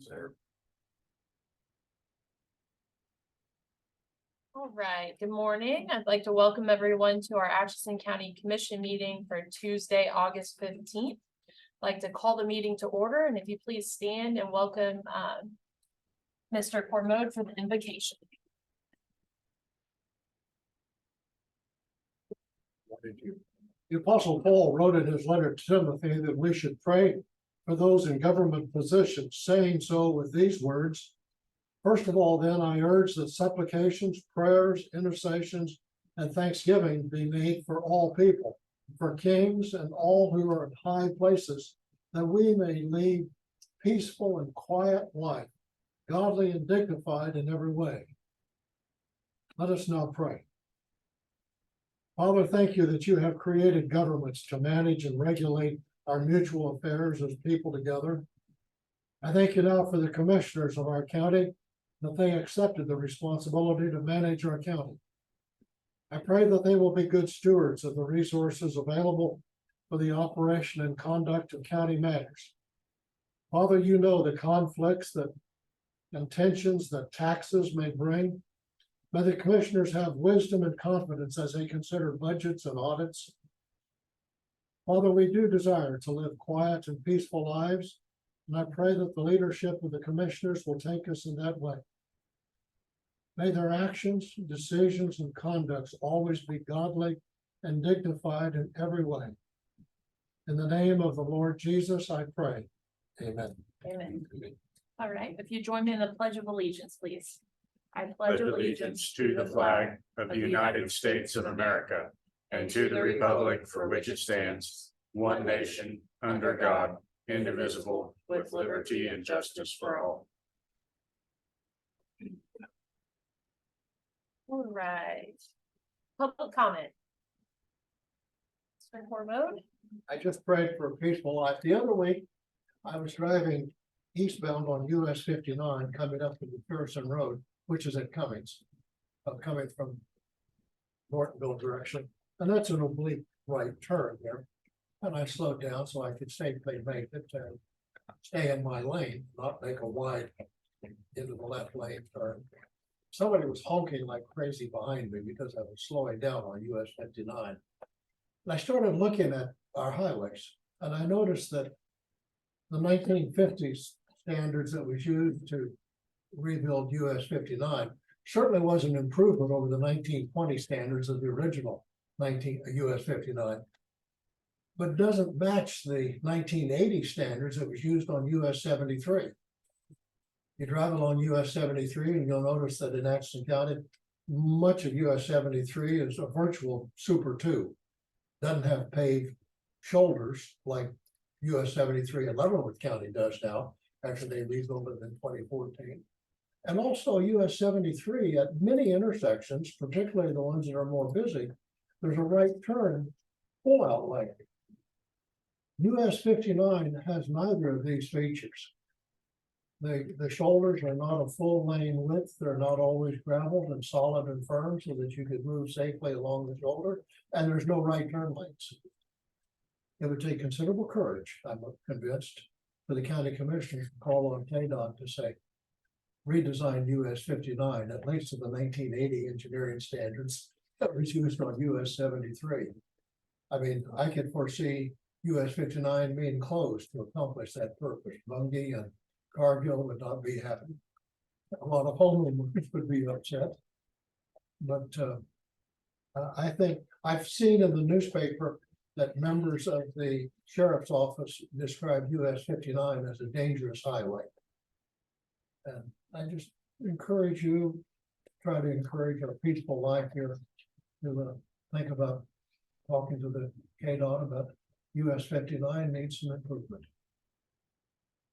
there. All right, good morning. I'd like to welcome everyone to our Atchison County Commission meeting for Tuesday, August 15th. I'd like to call the meeting to order, and if you please stand and welcome Mr. Cormode for the invocation. The Apostle Paul wrote in his letter to Timothy that we should pray for those in government positions, saying so with these words. First of all, then, I urge that supplications, prayers, intercessions, and thanksgiving be made for all people, for kings and all who are in high places, that we may lead peaceful and quiet life, godly and dignified in every way. Let us now pray. Father, thank you that you have created governments to manage and regulate our mutual affairs as people together. I thank you now for the commissioners of our county, that they accepted the responsibility to manage our county. I pray that they will be good stewards of the resources available for the operation and conduct of county matters. Father, you know the conflicts and tensions that taxes may bring. May the commissioners have wisdom and confidence as they consider budgets and audits. Father, we do desire to live quiet and peaceful lives, and I pray that the leadership of the commissioners will take us in that way. May their actions, decisions, and conducts always be godly and dignified in every way. In the name of the Lord Jesus, I pray. Amen. Amen. All right, if you join me in the Pledge of Allegiance, please. I Pledge allegiance to the flag of the United States of America and to the republic for which it stands, one nation, under God, indivisible, with liberty and justice for all. All right. Public comment. Mr. Cormode? I just prayed for a peaceful life. The other week, I was driving eastbound on US 59, coming up to the Pearson Road, which is at Cummings, coming from Nortonville direction. And that's an oblique right turn there. And I slowed down so I could safely make it to stay in my lane, not make a wide into the left lane turn. Somebody was honking like crazy behind me because I was slowing down on US 59. And I started looking at our highways, and I noticed that the 1950s standards that was used to rebuild US 59 certainly was an improvement over the 1920 standards of the original US 59, but doesn't match the 1980 standards that was used on US 73. You drive along US 73 and you'll notice that in Atchison County, much of US 73 is a virtual Super 2. Doesn't have paved shoulders like US 73 in Leavenworth County does now, after they rebuilt it in 2014. And also US 73 at many intersections, particularly the ones that are more busy, there's a right turn pull-out lane. US 59 has neither of these features. The shoulders are not a full lane width. They're not always gravelled and solid and firm so that you could move safely along the shoulder. And there's no right turn lanes. It would take considerable courage, I'm convinced, for the county commissioners to call on K.S.A. to say, redesign US 59, at least to the 1980 engineering standards that was used on US 73. I mean, I could foresee US 59 being closed to accomplish that purpose. Bungie and Cargill would not be happy. A lot of homeowners would be upset. But I think I've seen in the newspaper that members of the sheriff's office describe US 59 as a dangerous highway. And I just encourage you, try to encourage a peaceful life here, to think about talking to the K.S.A. about US 59 needs some improvement.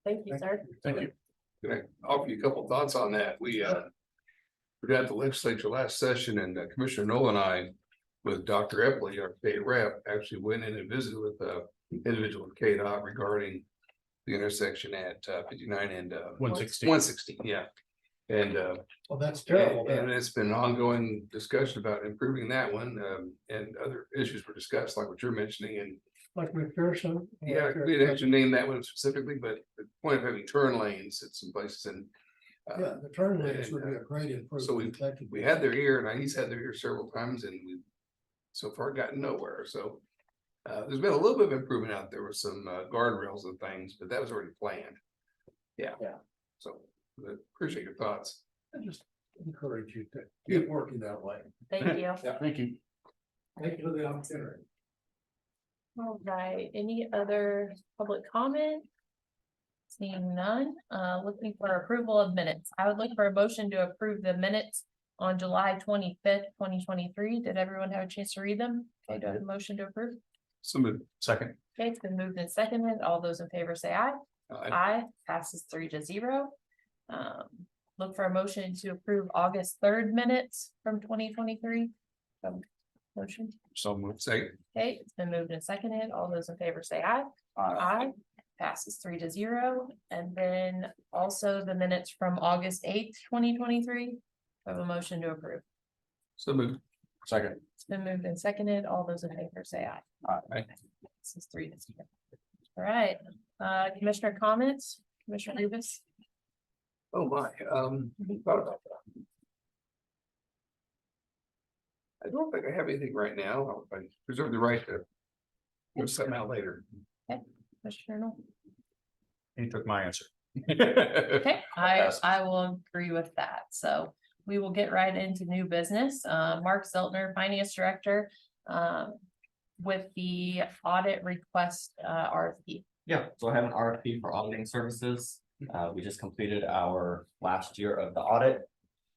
Thank you, sir. Thank you. Can I offer you a couple of thoughts on that? We were at the legislature last session, and Commissioner Noel and I, with Dr. Epley, our state rep, actually went in and visited with individual with K.S.A. regarding the intersection at 59 and 160. 160, yeah. And Well, that's terrible. and it's been an ongoing discussion about improving that one, and other issues were discussed, like what you're mentioning. And Like McPherson. yeah, we didn't actually name that one specifically, but the point of having turn lanes at some places and. Yeah, the turn lanes would be a great improvement. So we had their ear and he's had their ear several times and we've so far gotten nowhere, so. There's been a little bit of improvement out there with some guardrails and things, but that was already planned. Yeah. So, appreciate your thoughts. I just encourage you to keep working that way. Thank you. Thank you. Thank you for the opportunity. All right, any other public comment? Seeing none, looking for approval of minutes. I would look for a motion to approve the minutes on July 25th, 2023. Did everyone have a chance to read them? Okay, do I have a motion to approve? So moved. Second. Okay, it's been moved and seconded. All those in favor say aye. Aye, passes 3-0. Look for a motion to approve August 3rd minutes from 2023. Motion, So moved. Second. okay, it's been moved and seconded. All those in favor say aye. Aye, passes 3-0. And then also the minutes from August 8th, 2023. I have a motion to approve. So moved. Second. It's been moved and seconded. All those in favor say aye. Aye. This is 3-0. All right, commissioner comments, Commissioner Rubis. Oh my, thought about that. I don't think I have anything right now. I reserve the right to. Give something out later. Commissioner Knoll? He took my answer. Okay, Pass. I will agree with that. So we will get right into new business. Mark Zeltner, Finance Director, with the audit request, RFP. Yeah, so I have an RFP for auditing services. We just completed our last year of the audit.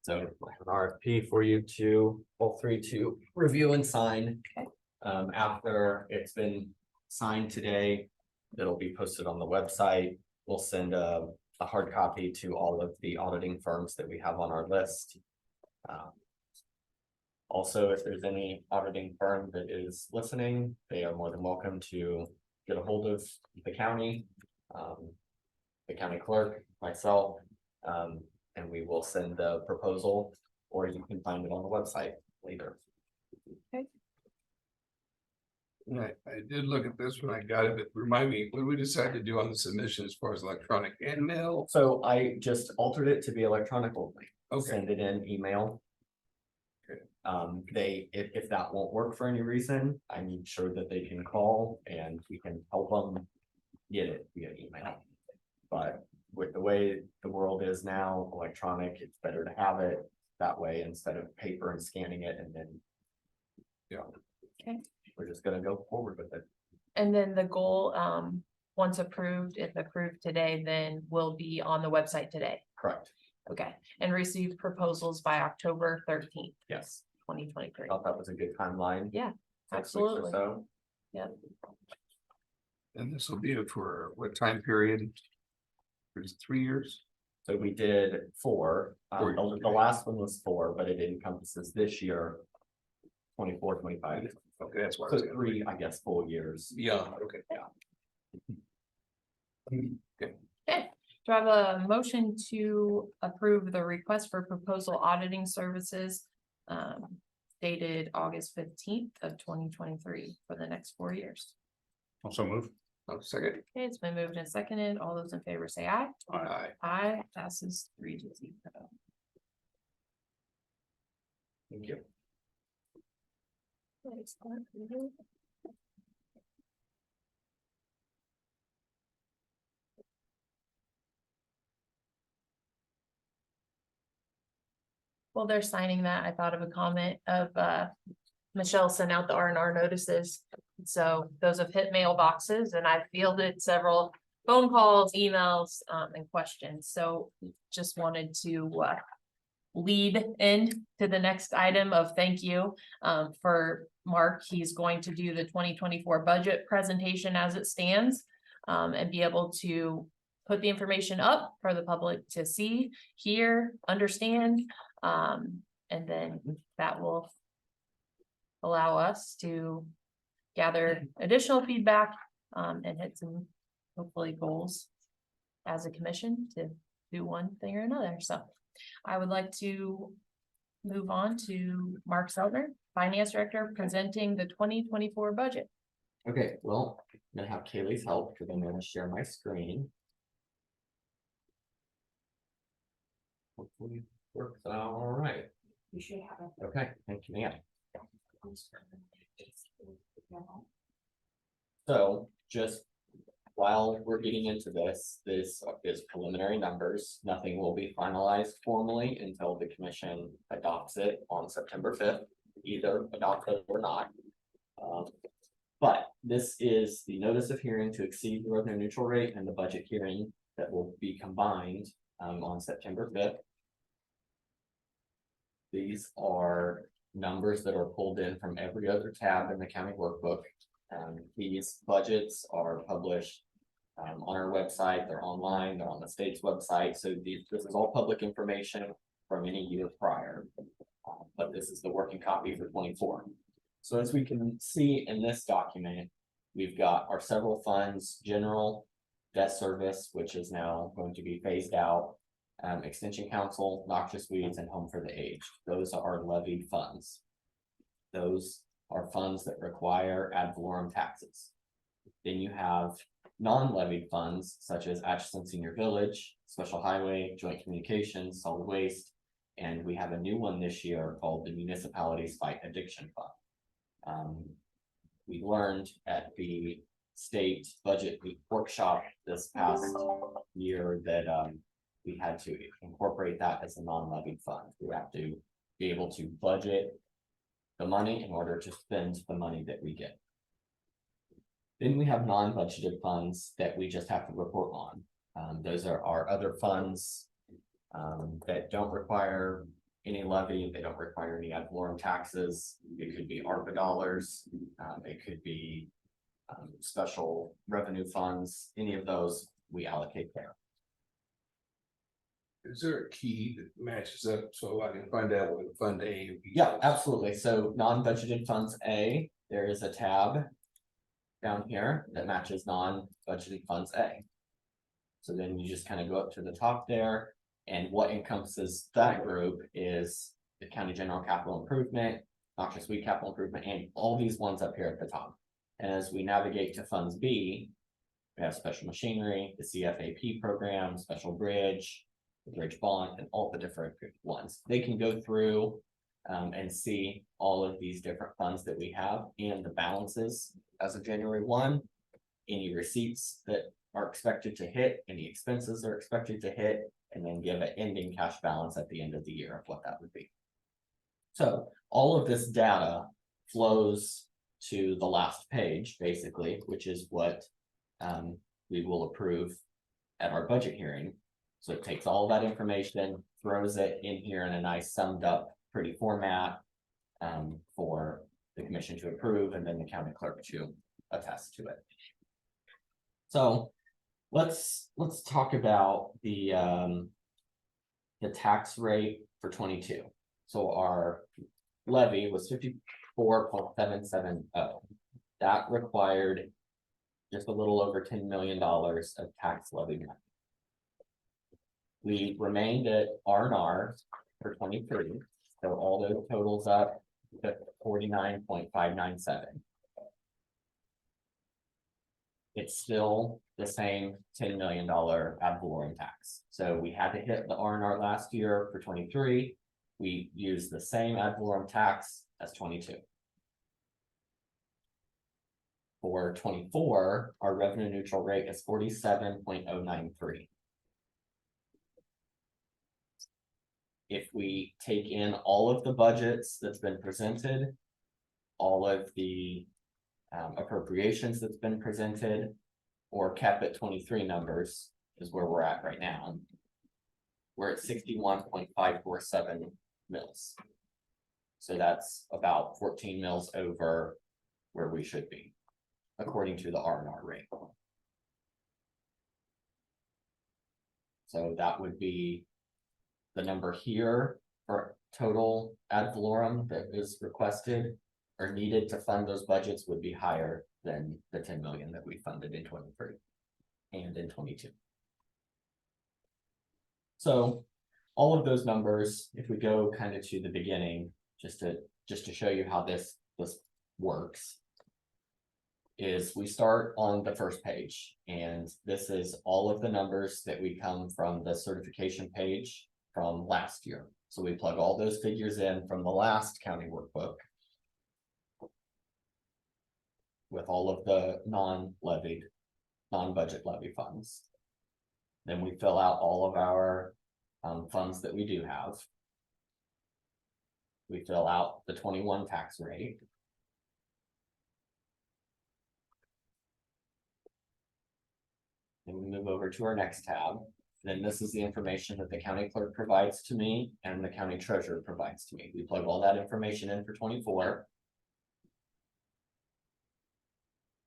So I have an RFP for you to, all three to review and sign. Okay. After it's been signed today, it'll be posted on the website. We'll send a hard copy to all of the auditing firms that we have on our list. Also, if there's any auditing firm that is listening, they are more than welcome to get a hold of the county, the county clerk, myself, and we will send the proposal, or you can find it on the website later. I did look at this when I got it, but remind me, what did we decide to do on the submission as far as electronic and mail? So I just altered it to be electronic only. Okay, Send it in email. Okay. If that won't work for any reason, I'm sure that they can call and we can help them get it via email. But with the way the world is now, electronic, it's better to have it that way instead of paper and scanning it and then. Yeah. Okay. We're just gonna go forward with it. And then the goal, once approved, if approved today, then will be on the website today. Correct. Okay, and receive proposals by October 13th, Yes. 2023. Thought that was a good timeline. Yeah, 6 weeks or absolutely. so. and this will be for what time period? Is it 3 years? So we did 4. 4 The years, the okay. last one was 4, but it encompasses this year. 24, 25. Okay, that's why. I So was gonna 3, I guess, full years. Yeah, okay. Okay, do I have a motion to approve the request for proposal auditing services? Dated August 15th of 2023 for the next 4 years. Also move. Second. Okay, it's been moved and seconded. All those in favor say aye. Aye. Aye, passes 3-0. Thank you. While they're signing that, I thought of a comment of Michelle sent out the R&R notices. So those have hit mailboxes and I fielded several phone calls, emails, and questions. So just wanted to lead in to the next item of thank you for Mark. He's going to do the 2024 budget presentation as it stands and be able to put the information up for the public to see, hear, understand. And then that will allow us to gather additional feedback and hit some hopefully goals as a commission to do one thing or another. So I would like to move on to Mark Zeltner, Finance Director, presenting the 2024 budget. Okay, well, I'm gonna have Kaylee's help because I'm gonna share my screen. hopefully works out all right. You should have it. Okay, thank you, ma'am. So just while we're getting into this, this is preliminary numbers. Nothing will be finalized formally until the commission adopts it on September 5th, either adopt it or not. But this is the notice of hearing to exceed the revenue neutral rate and the budget hearing that will be combined on September 5th. These are numbers that are pulled in from every other tab in the county workbook. These budgets are published on our website, they're online, they're on the state's website, so this is all public information from any year prior. But this is the working copy for 24. So as we can see in this document, we've got our several funds, general, debt service, which is now going to be phased out. Extension council, noxious weeds, and home for the aged. Those are levied funds. Those are funds that require ad valorem taxes. Then you have non-levied funds such as Atchison Senior Village, Special Highway, Joint Communications, Solid Waste, and we have a new one this year called the Municipalities Fight Addiction Fund. We learned at the state budget workshop this past year that we had to incorporate that as a non-levied fund. We have to be able to budget the money in order to spend the money that we get. Then we have non-budgeted funds that we just have to report on. Those are our other funds that don't require any levy, they don't require any ad valorem taxes. It could be ARPA dollars, it could be special revenue funds, any of those we allocate there. Is there a key that matches up so I can find out what Fund A would be? Yeah, absolutely. So non-budgeted funds A, there is a tab down here that matches non-budgeted funds A. So then you just kind of go up to the top there, and what encompasses that group is the county general capital improvement, noxious weed capital improvement, and all these ones up here at the top. And as we navigate to funds B, we have special machinery, the CFAP program, special bridge, the bridge bond, and all the different ones. They can go through and see all of these different funds that we have and the balances as of January 1, any receipts that are expected to hit, any expenses are expected to hit, and then give an ending cash balance at the end of the year of what that would be. So all of this data flows to the last page, basically, which is what we will approve at our budget hearing. So it takes all that information, throws it in here in a nice summed up, pretty format for the commission to approve and then the county clerk to attest to it. So let's talk about the tax rate for 22. So our levy was 54.770. That required just a little over $10 million of tax levy money. We remained at R&R for 23, so all those totals up to 49.597. It's still the same $10 million ad valorem tax. So we had to hit the R&R last year for 23. We used the same ad valorem tax as 22. For 24, our revenue neutral rate is 47.093. If we take in all of the budgets that's been presented, all of the appropriations that's been presented, or cap at 23 numbers is where we're at right now. We're at 61.547 mils. So that's about 14 mils over where we should be, according to the R&R rate. So that would be the number here for total ad valorem that is requested or needed to fund those budgets would be higher than the 10 million that we funded in 23 and in 22. So all of those numbers, if we go kind of to the beginning, just to show you how this works, is we start on the first page, and this is all of the numbers that we come from the certification page from last year. So we plug all those figures in from the last county workbook. With all of the non-levied, non-budget levy funds. Then we fill out all of our funds that we do have. We fill out the 21 tax rate. Then we move over to our next tab. Then this is the information that the county clerk provides to me and the county treasurer provides to me. We plug all that information in for 24.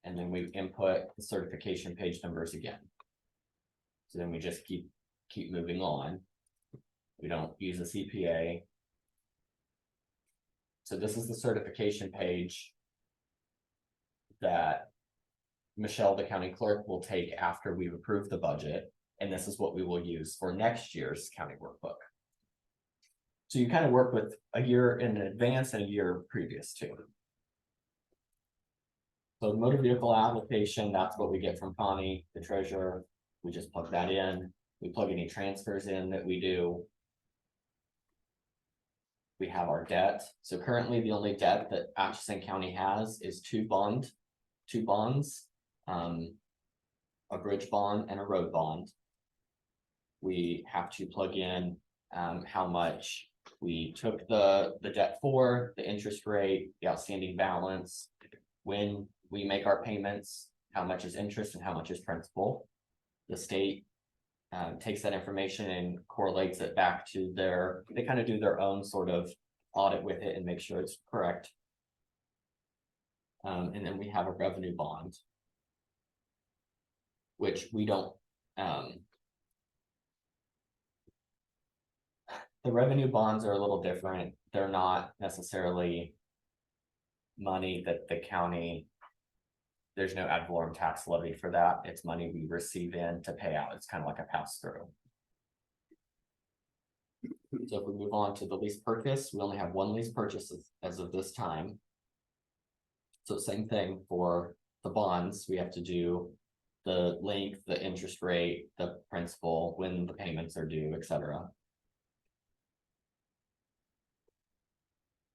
And then we input the certification page numbers again. So then we just keep moving on. We don't use a CPA. So this is the certification page that Michelle, the county clerk, will take after we've approved the budget. And this is what we will use for next year's county workbook. So you kind of work with a year in advance and a year previous too. So the motor vehicle application, that's what we get from Connie, the treasurer. We just plug that in. We plug any transfers in that we do. We have our debt. So currently the only debt that Atchison County has is two bonds, a bridge bond and a road bond. We have to plug in how much we took the debt for, the interest rate, the outstanding balance, when we make our payments, how much is interest and how much is principal. The state takes that information and correlates it back to they kind of do their own sort of audit with it and make sure it's correct. And then we have a revenue bond, which we don't, the revenue bonds are a little different. They're not necessarily money that the county, there's no ad valorem tax levy for that. It's money we receive in to pay out. It's kind of like a pass through. So if we move on to the lease purchase, we only have one lease purchase as of this time. So same thing for the bonds. We have to do the length, the interest rate, the principal, when the payments are due, etc.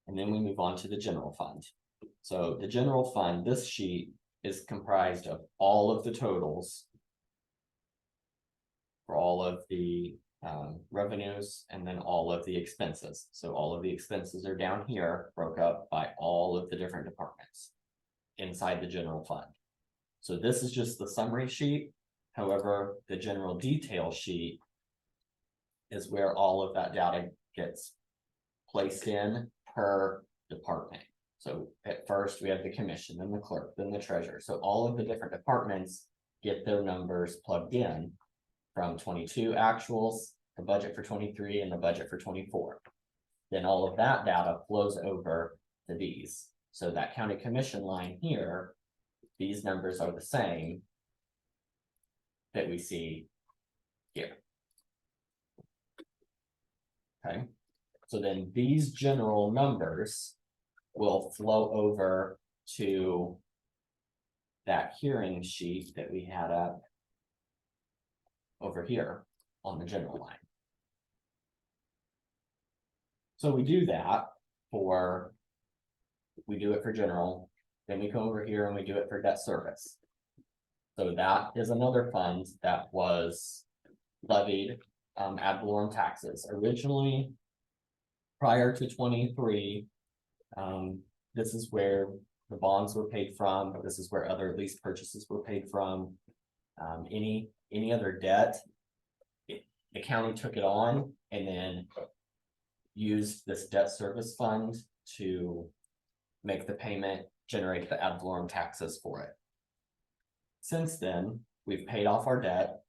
And then we move on to the general fund. So the general fund, this sheet is comprised of all of the totals for all of the revenues and then all of the expenses. So all of the expenses are down here, broke up by all of the different departments inside the general fund. So this is just the summary sheet. However, the general detail sheet is where all of that data gets placed in per department. So at first we have the commission, then the clerk, then the treasurer. So all of the different departments get their numbers plugged in from 22 actuals, the budget for 23 and the budget for 24. Then all of that data flows over to these. So that county commission line here, these numbers are the same that we see here. Okay, so then these general numbers will flow over to that hearing sheet that we had up over here on the general line. So we do that we do it for general, then we come over here and we do it for debt service. So that is another fund that was levied ad valorem taxes. Originally, prior to 23, this is where the bonds were paid from, but this is where other lease purchases were paid from. Any other debt, the county took it on and then used this debt service fund to make the payment, generate the ad valorem taxes for it. Since then, we've paid off our debt,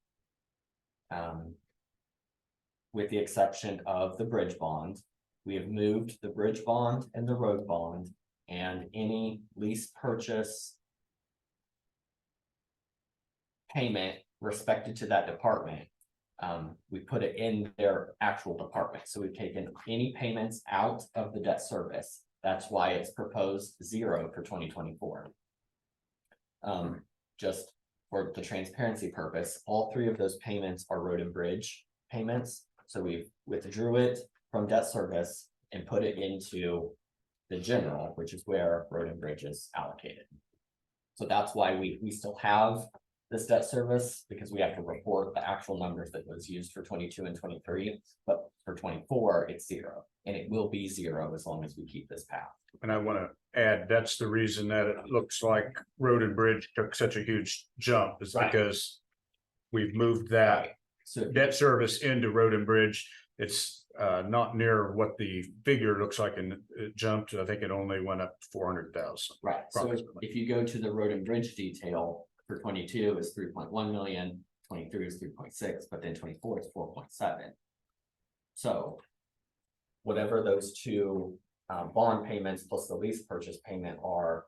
with the exception of the bridge bond. We have moved the bridge bond and the road bond and any lease purchase payment respected to that department. We put it in their actual department. So we've taken any payments out of the debt service. That's why it's proposed 0 for 2024. Just for the transparency purpose, all three of those payments are road and bridge payments. So we withdrew it from debt service and put it into the general, which is where road and bridge is allocated. So that's why we still have this debt service, because we have to report the actual numbers that was used for 22 and 23, but for 24, it's 0. And it will be 0 as long as we keep this path. And I want to add, that's the reason that it looks like road and bridge took such a huge jump, is Right. because we've moved that So debt service into road and bridge. It's not near what the figure looks like, and it jumped. I think it only went up 400,000. right, so approximately. if you go to the road and bridge detail for 22 is 3.1 million, 23 is 3.6, but then 24 is 4.7. So whatever those two bond payments plus the lease purchase payment are,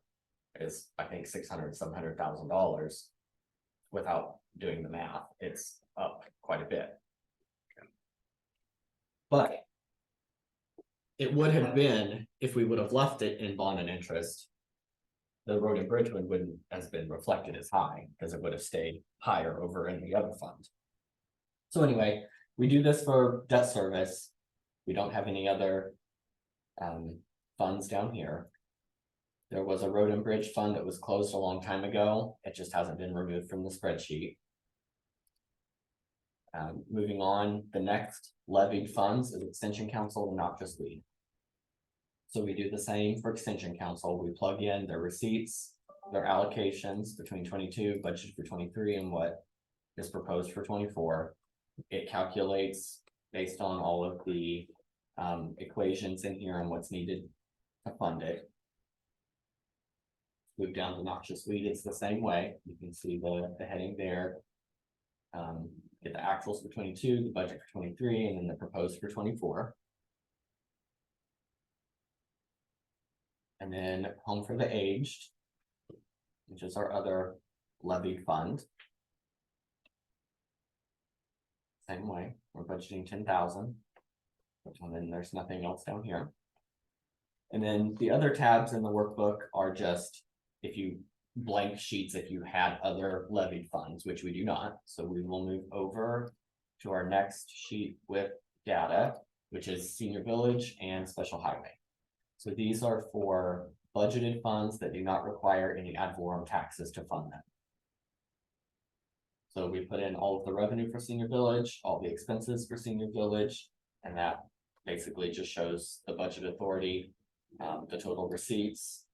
is I think $600,000-$700,000. Without doing the math, it's up quite a bit. But it would have been, if we would have left it in bond and interest, the road and bridge one wouldn't has been reflected as high, because it would have stayed higher over in the other fund. So anyway, we do this for debt service. We don't have any other funds down here. There was a road and bridge fund that was closed a long time ago. It just hasn't been removed from the spreadsheet. Moving on, the next levied funds is Extension Council and Noxious Weed. So we do the same for Extension Council. We plug in their receipts, their allocations between 22, budget for 23, and what is proposed for 24. It calculates based on all of the equations in here and what's needed to fund it. Move down to Noxious Weed, it's the same way. You can see the heading there. Get the actuals for 22, the budget for 23, and then the proposed for 24. And then Home for the Aged, which is our other levied fund. Same way, we're budgeting 10,000. And then there's nothing else down here. And then the other tabs in the workbook are just if you blank sheets, if you had other levied funds, which we do not. So we will move over to our next sheet with data, which is Senior Village and Special Highway. So these are for budgeted funds that do not require any ad valorem taxes to fund them. So we put in all of the revenue for Senior Village, all the expenses for Senior Village, and that basically just shows the budget authority. The total receipts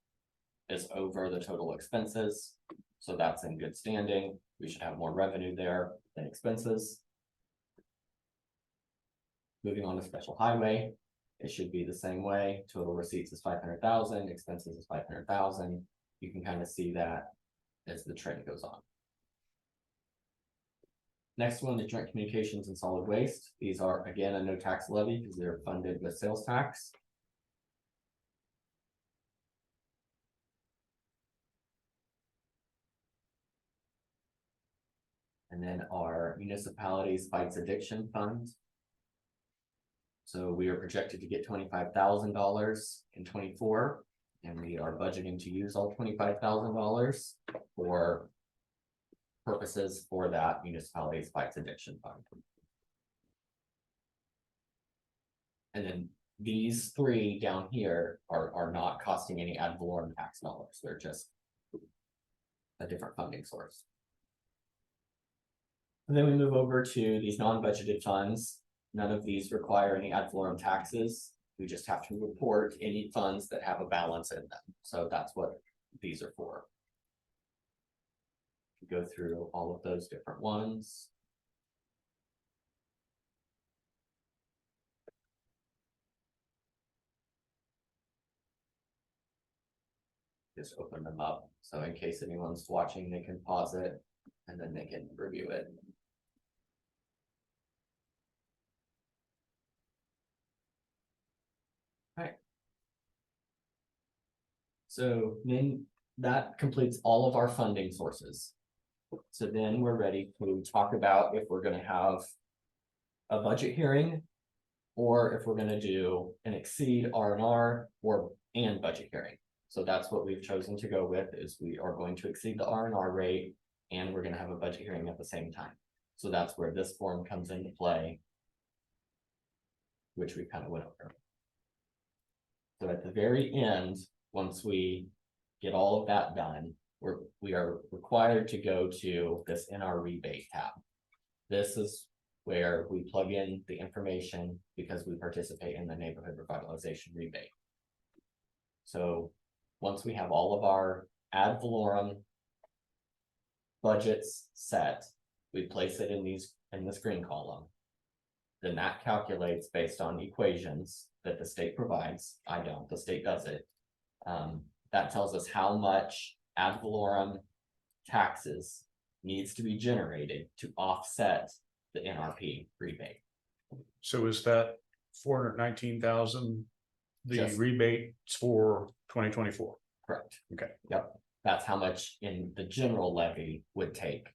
is over the total expenses, so that's in good standing. We should have more revenue there than expenses. Moving on to Special Highway, it should be the same way. Total receipts is 500,000, expenses is 500,000. You can kind of see that as the trend goes on. Next one, the Joint Communications and Solid Waste. These are again a no tax levy because they're funded with sales tax. And then our municipalities fights addiction fund. So we are projected to get $25,000 in 24, and we are budgeting to use all $25,000 for purposes for that municipalities fights addiction fund. And then these three down here are not costing any ad valorem tax dollars. They're just a different funding source. And then we move over to these non-budgeted funds. None of these require any ad valorem taxes. We just have to report any funds that have a balance in them. So that's what these are for. Go through all of those different ones. Just open them up. So in case anyone's watching, they can pause it and then they can review it. So then that completes all of our funding sources. So then we're ready to talk about if we're going to have a budget hearing or if we're going to do an exceed R&R and budget hearing. So that's what we've chosen to go with, is we are going to exceed the R&R rate and we're going to have a budget hearing at the same time. So that's where this form comes into play. which we kind of went over. So at the very end, once we get all of that done, we are required to go to this NR rebate tab. This is where we plug in the information because we participate in the neighborhood revitalization rebate. So once we have all of our ad valorem budgets set, we place it in this green column. Then that calculates based on equations that the state provides. I don't, the state does it. That tells us how much ad valorem taxes needs to be generated to offset the NRP rebate. So is that 419,000? The Just- rebate for 2024? Correct. Okay. Yep, that's how much in the general levy would take.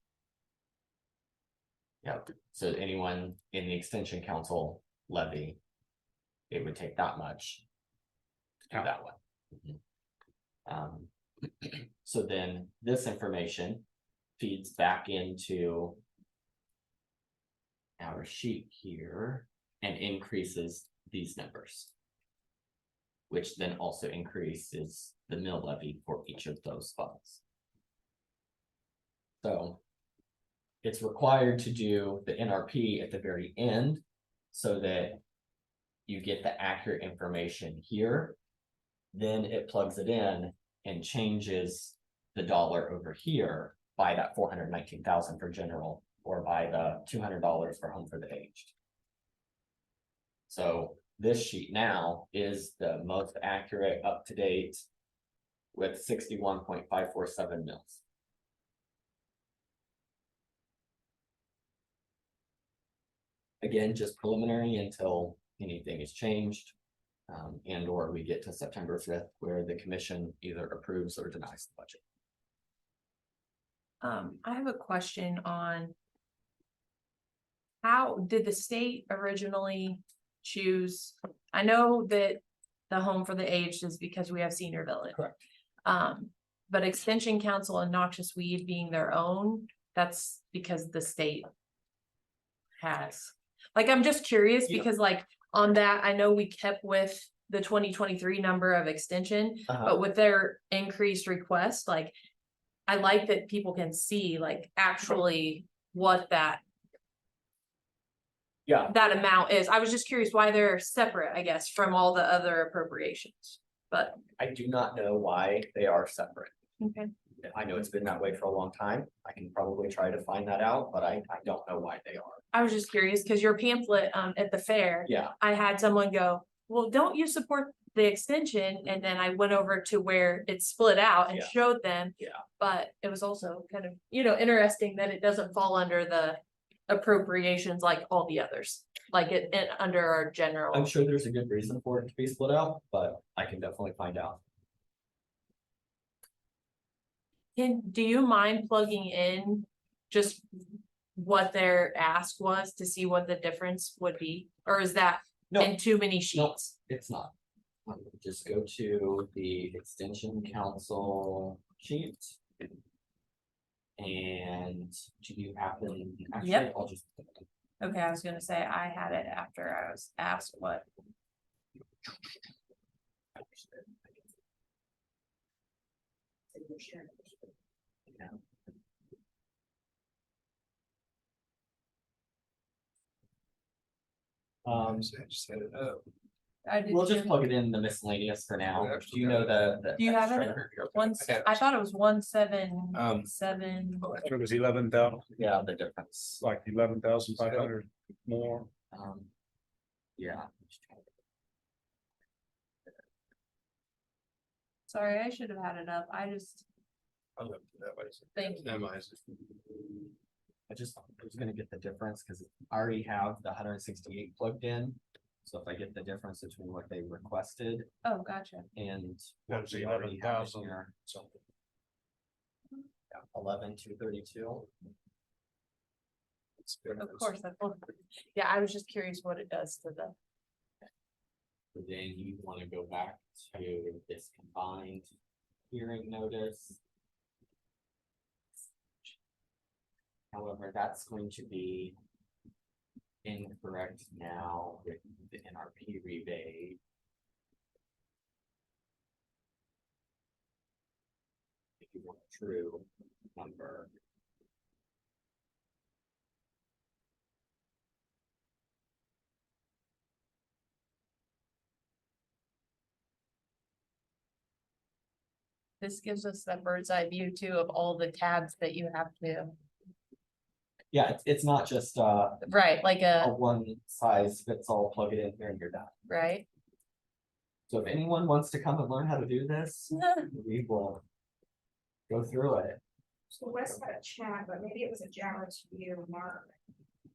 Yep, so anyone in the extension council levy, it would take that much to do that one. So then this information feeds back into our sheet here and increases these numbers, which then also increases the mill levy for each of those funds. So it's required to do the NRP at the very end so that you get the accurate information here. Then it plugs it in and changes the dollar over here by that 419,000 for general, or by the $200 for home for the aged. So this sheet now is the most accurate, up to date with 61.547 mils. Again, just preliminary until anything is changed. And or we get to September 5th where the commission either approves or denies the budget. I have a question on. How did the state originally choose? I know that the home for the aged is because we have senior village. Correct. But extension council and noxious weed being their own, that's because the state has. Like, I'm just curious Yeah. because like on that, I know we kept with the 2023 number of extension, but with their increased request, like I like that people can see like actually what that amount is. I was just curious why they're separate, I guess, from all the other appropriations, but. I do not know why they are separate. Okay. I know it's been that way for a long time. I can probably try to find that out, but I don't know why they are. I was just curious because your pamphlet at the fair, Yeah, I had someone go, well, don't you support the extension? And then I went over to where it's split out and Yeah. showed them. Yeah. But it was also kind of, interesting that it doesn't fall under the appropriations like all the others, like it under our general. I'm sure there's a good reason for it to be split out, but I can definitely find out. Do you mind plugging in just what their ask was to see what the difference would be? Or is that No, in too many sheets? it's not. Just go to the extension council sheet. And do you happen? Actually, Yep. I'll just. Okay, I was gonna say I had it after I was asked what. Yeah. I just set it up. I did We'll just too. plug it in the miscellaneous for now. Yeah, Do you know the? Do you have it? extra? I thought it was 177. It was 11,000, Yeah, the difference. like 11,500 more. Yeah. Sorry, I should have had it up. I just, I'll look for that way. thank you. Minimize it. I was gonna get the difference because I already have the 168 plugged in. So if I get the difference between what they requested Oh, gotcha. and. That what was we already have 11,000 here, something. 11,232. Of course, yeah, I was just curious what it does to the. Then you want to go back to this combined hearing notice. However, that's going to be incorrect now with the NRP rebate. If you want a true number. This gives us that bird's eye view too of all the tabs that you have to, Yeah, it's not just right, like a a, one size fits all, plug it in here and you're done. right? So if anyone wants to come and learn how to do this, we will go through it. So Wes had a chat, but maybe it was a Jared to you, Mark.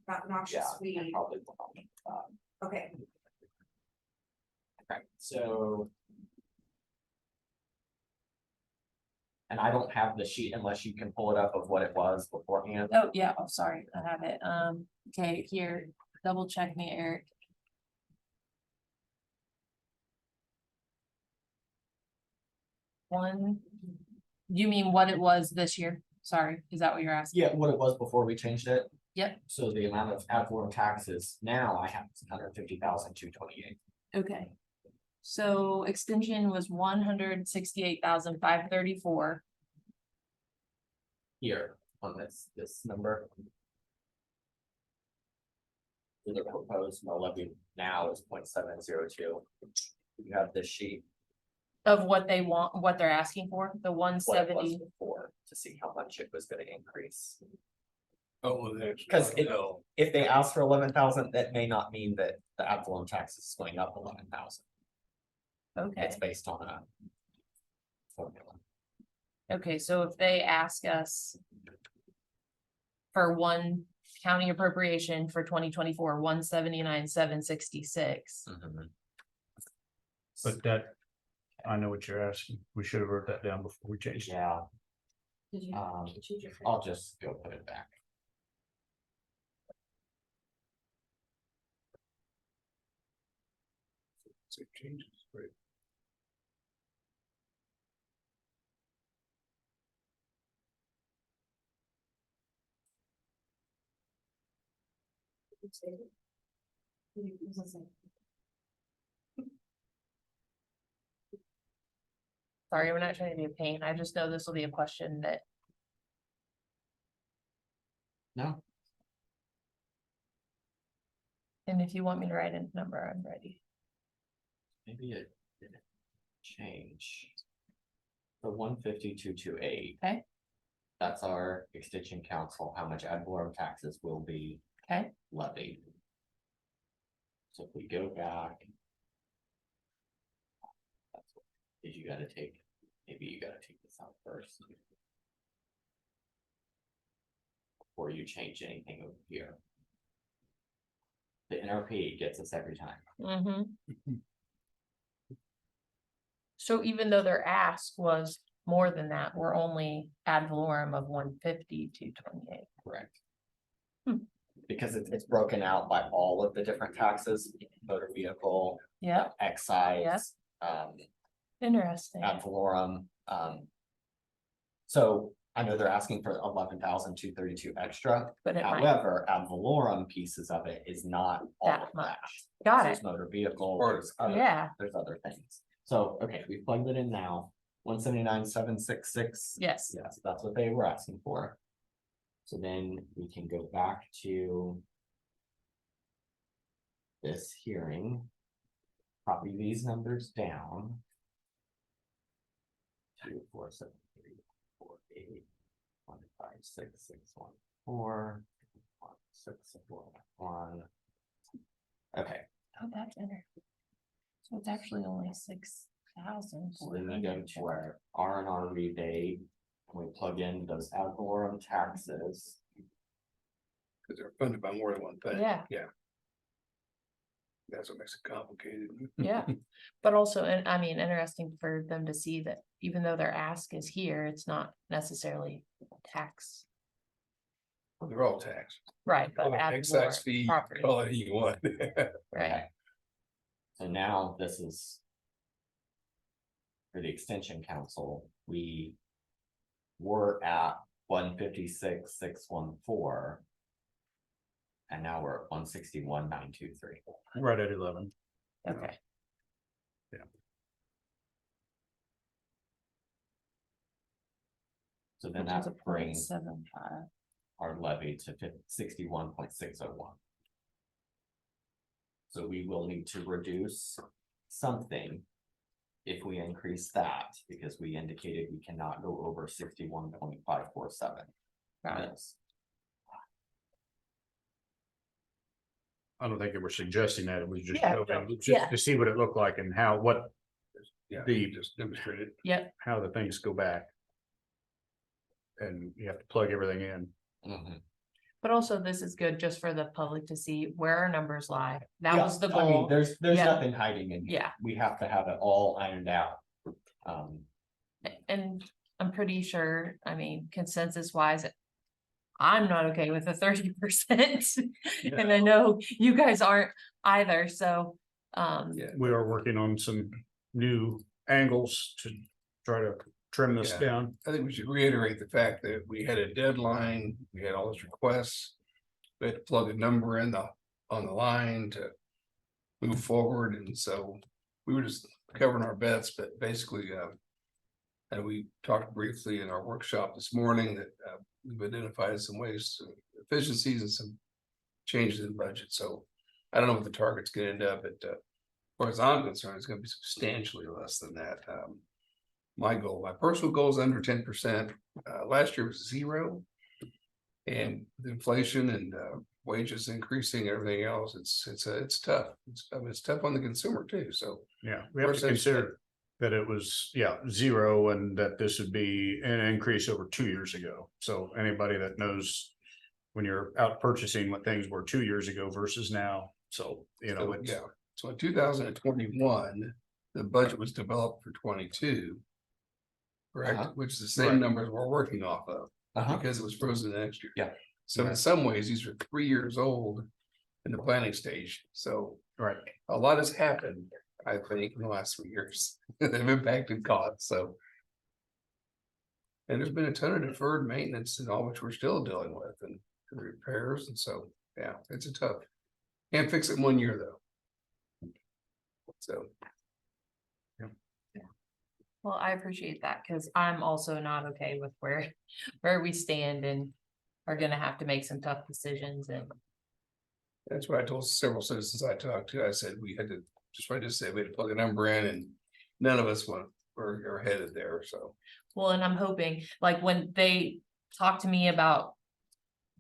About Yeah, noxious I weed. probably will. Okay, Okay, so. And I don't have the sheet unless you can pull it up of what it was beforehand. Oh, yeah, oh, sorry, I have it, okay, here, double check me, Eric. One, you mean what it was this year? Sorry, is that what you're asking? Yeah, what it was before we changed it. Yep. So the amount of ad valorem taxes now I have is 150,228. Okay. So extension was 168,534. Here on this number. The proposed mill levy now is 0.702. You have this sheet, Of what they want, what they're asking for, the what it was 170, before, to see how much it was gonna increase. Oh, that's. Because if they ask for 11,000, that may not mean that the ad valorem tax is going up 11,000. okay, It's based on a formula. okay, so if they ask us. For one county appropriation for 2024, 179,766. But that, I know what you're asking. We should have wrote that down before we changed it. Yeah, Did you choose your? I'll just go put it back. It changes, right? Sorry, we're not trying to be a pain. I just know this will be a question that, No, and if you want me to write in a number, I'm ready. maybe it didn't change. The 150,228. Okay. That's our extension council, how much ad valorem taxes will be Okay, levied. So if we go back. That's what, is you gotta take, maybe you gotta take this out first. Before you change anything over here. The NRP gets us every time. So even though their ask was more than that, we're only ad valorem of 150,228. Correct. Hmm. Because it's broken out by all of the different taxes, motor vehicle, Yep, excise, interesting. ad valorem, So I know they're asking for 11,232 extra. But it might, However, ad valorem pieces of it is not all That of that. much. Got There's it, motor vehicle, Or- there's other, yeah, there's other things. So, okay, we plugged it in now, 179,766. yes, Yes, that's what they were asking for. So then we can go back to. This hearing. Copy these numbers down. 2, 4, 7, 3, 4, 8, 1, 5, 6, 6, 1, 4, 1, 6, 4, 1. Okay, oh, that's interesting. So it's actually only 6,000. so then we go to our R&R rebate. And we plug in those ad valorem taxes. Cause they're funded by more than one thing. Yeah. Yeah. That's what makes it complicated. Yeah, but also, and I mean, interesting for them to see that even though their ask is here, it's not necessarily tax. Well, they're all taxed. Right, but ad Excise valorem fee, property, call it you want. right, So now this is. For the extension council, we. Were at 156,614. And now we're at 161,923. Right at 11. Okay. So then Which is that a brings 0.75. our levy to 61.601. So we will need to reduce something if we increase that, because we indicated we cannot go over 61.547 mils. I don't think they were suggesting that. It was just, Yeah, showing- no, just yeah. to see what it looked like and how, what, Yeah, The- just demonstrated. Yep, how the things go back. And you have to plug everything in. Mhm. but also this is good just for the public to see where our numbers lie. That Yeah, was the I mean, goal. there's Yeah. nothing hiding in here. Yeah. We have to have it all ironed out. And I'm pretty sure, I mean, consensus wise, I'm not okay with the 30%. And I know you guys aren't either, so, Yeah. We are working on some new angles to try to trim this Yeah. down. I think we should reiterate the fact that we had a deadline, we had all those requests. We had to plug a number in on the line to move forward, and so we were just covering our bets, but basically, and we talked briefly in our workshop this morning that we've identified some ways, efficiencies and some changes in budget, so I don't know what the target's gonna end up, but as far as I'm concerned, it's gonna be substantially less than that. My personal goal is under 10%. Last year was 0. And the inflation and wages increasing, everything else, it's tough. It's tough on the consumer too, so. Yeah, we have We're to sensitive. consider that it was, 0 and that this would be an increase over 2 years ago. So anybody that knows when you're out purchasing what things were 2 years ago versus now, so, So, it's, yeah, so in 2021, the budget was developed for 22. Correct, Uh-huh. which is the same Right. numbers we're working off of, because it was frozen next year. Yeah. So Yeah. in some ways, these are 3 years old in the planning stage, so right. a lot has happened, I think, in the last 3 years. They've impacted costs, so. And there's been a ton of deferred maintenance and all, which we're still dealing with, and repairs, and so, yeah, it's a tough. Can't fix it in 1 year, though. So, well, I appreciate that, cause I'm also not okay with where we stand and are gonna have to make some tough decisions and. that's what I told several citizens I talked to. I said we had to, just what I just said, we had to plug a number in, and none of us were headed there, so. Well, and I'm hoping, like, when they talk to me about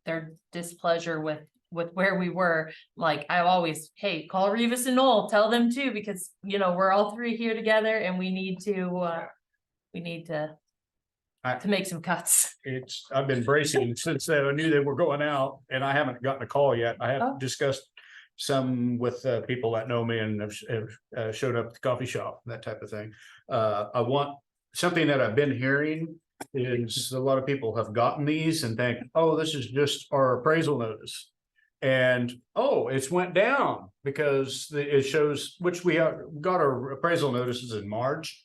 their displeasure with where we were, like, I always, hey, call Revis and Noel, tell them too, because, we're all three here together and we need to to make some cuts. I've been bracing since I knew they were going out and I haven't gotten a call yet. I Oh. have discussed some with people that know me and have showed up at the coffee shop, that type of thing. I want something that I've been hearing is a lot of people have gotten these and think, oh, this is just our appraisal notice. And, oh, it's went down because it shows, which we have got our appraisal notices in March.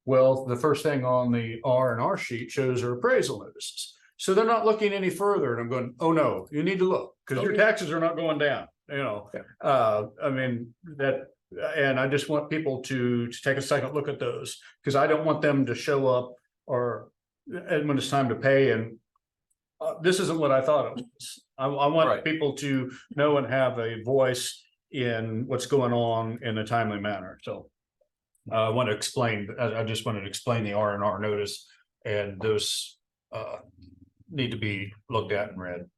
Well, the first thing on the R&R sheet shows our appraisal notices. So they're not looking any further and I'm going, oh no, you need to look because your taxes are not going down, I mean, and I just want people to take a second look at those because I don't want them to show up and when it's time to pay and this isn't what I thought it was. I want Right. people to know and have a voice in what's going on in a timely manner. So I want to explain, I just wanted to explain the R&R notice and those need to be looked at and read.